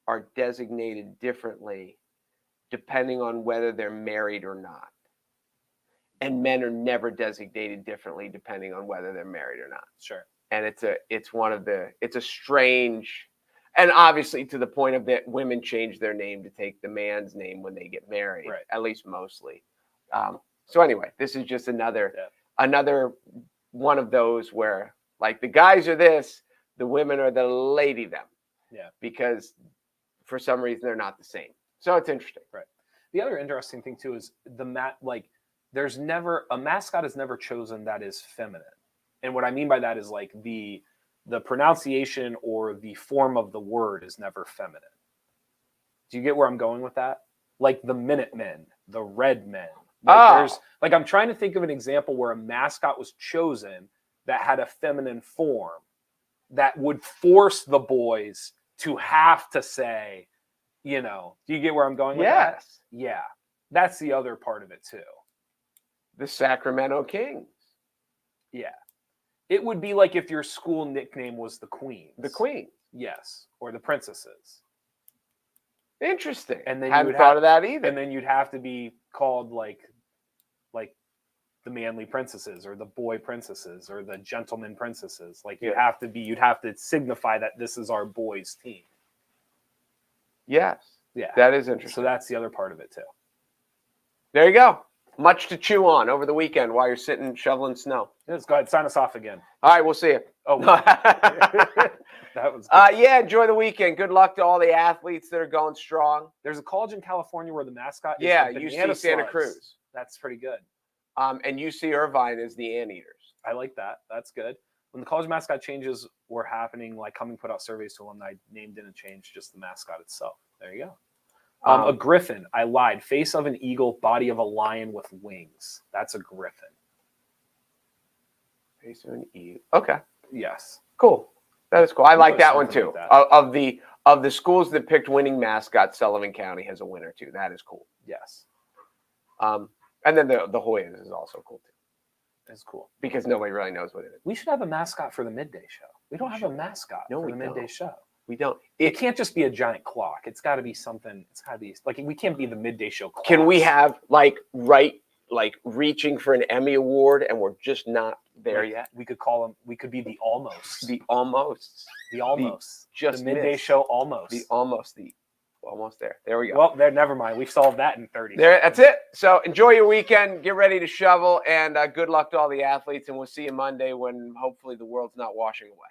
[SPEAKER 2] are designated differently depending on whether they're married or not. And men are never designated differently depending on whether they're married or not.
[SPEAKER 1] Sure.
[SPEAKER 2] And it's a strange, and obviously to the point of that women change their name to take the man's name when they get married,
[SPEAKER 1] right.
[SPEAKER 2] At least mostly. So anyway, this is just another one of those where like the guys are this, the women are the lady them.
[SPEAKER 1] Yeah.
[SPEAKER 2] Because for some reason they're not the same. So it's interesting.
[SPEAKER 1] Right. The other interesting thing too is there's never a mascot is never chosen that is feminine. And what I mean by that is like the pronunciation or the form of the word is never feminine. Do you get where I'm going with that? Like the Minutemen, the Red Men. Like I'm trying to think of an example where a mascot was chosen that had a feminine form that would force the boys to have to say, do you get where I'm going with that?
[SPEAKER 2] Yes.
[SPEAKER 1] Yeah. That's the other part of it too.
[SPEAKER 2] The Sacramento Kings.
[SPEAKER 1] Yeah. It would be like if your school nickname was the Queens.
[SPEAKER 2] The Queen.
[SPEAKER 1] Yes. Or the Princesses.
[SPEAKER 2] Interesting.
[SPEAKER 1] And then
[SPEAKER 2] I hadn't thought of that either.
[SPEAKER 1] And then you'd have to be called like the manly princesses or the boy princesses or the gentleman princesses. Like you'd have to signify that this is our boys' team.
[SPEAKER 2] Yes.
[SPEAKER 1] Yeah.
[SPEAKER 2] That is interesting.
[SPEAKER 1] So that's the other part of it too.
[SPEAKER 2] There you go. Much to chew on over the weekend while you're sitting shoveling snow.
[SPEAKER 1] Let's go ahead. Sign us off again.
[SPEAKER 2] All right. We'll see you.
[SPEAKER 1] Oh, that was good.
[SPEAKER 2] Yeah. Enjoy the weekend. Good luck to all the athletes that are going strong.
[SPEAKER 1] There's a college in California where the mascot is the
[SPEAKER 2] UC Santa Cruz.
[SPEAKER 1] That's pretty good.
[SPEAKER 2] And UC Irvine is the Anteaters.
[SPEAKER 1] I like that. That's good. When the college mascot changes were happening, like Cumming put out surveys to alumni, name didn't change, just the mascot itself. There you go. A griffin. I lied. Face of an eagle, body of a lion with wings. That's a griffin.
[SPEAKER 2] Face of an eagle. Okay.
[SPEAKER 1] Yes.
[SPEAKER 2] Cool. That is cool. I like that one too. Like of the schools that picked winning mascots, Sullivan County has a winner too. That is cool.
[SPEAKER 1] Yes.
[SPEAKER 2] And then the Hoyas is also cool too.
[SPEAKER 1] It's cool
[SPEAKER 2] because nobody really knows what it is.
[SPEAKER 1] We should have a mascot for the Midday Show. We don't have a mascot for the Midday Show.
[SPEAKER 2] We don't.
[SPEAKER 1] It can't just be a giant clock. It's got to be something. It's got to be like we can't be the Midday Show clock.
[SPEAKER 2] Can we have reaching for an Emmy award and we're just not there
[SPEAKER 1] Like,
[SPEAKER 2] yet.
[SPEAKER 1] We could call them. We could be the almost.
[SPEAKER 2] The almosts.
[SPEAKER 1] The almost.
[SPEAKER 2] Just
[SPEAKER 1] the midday
[SPEAKER 2] missed.
[SPEAKER 1] show almost.
[SPEAKER 2] The almost there. There we go.
[SPEAKER 1] Well, there. Never mind. We've solved that in 30.
[SPEAKER 2] There. That's it. So enjoy your weekend. Get ready to shovel, and good luck to all the athletes. And we'll see you Monday when hopefully the world's not washing away.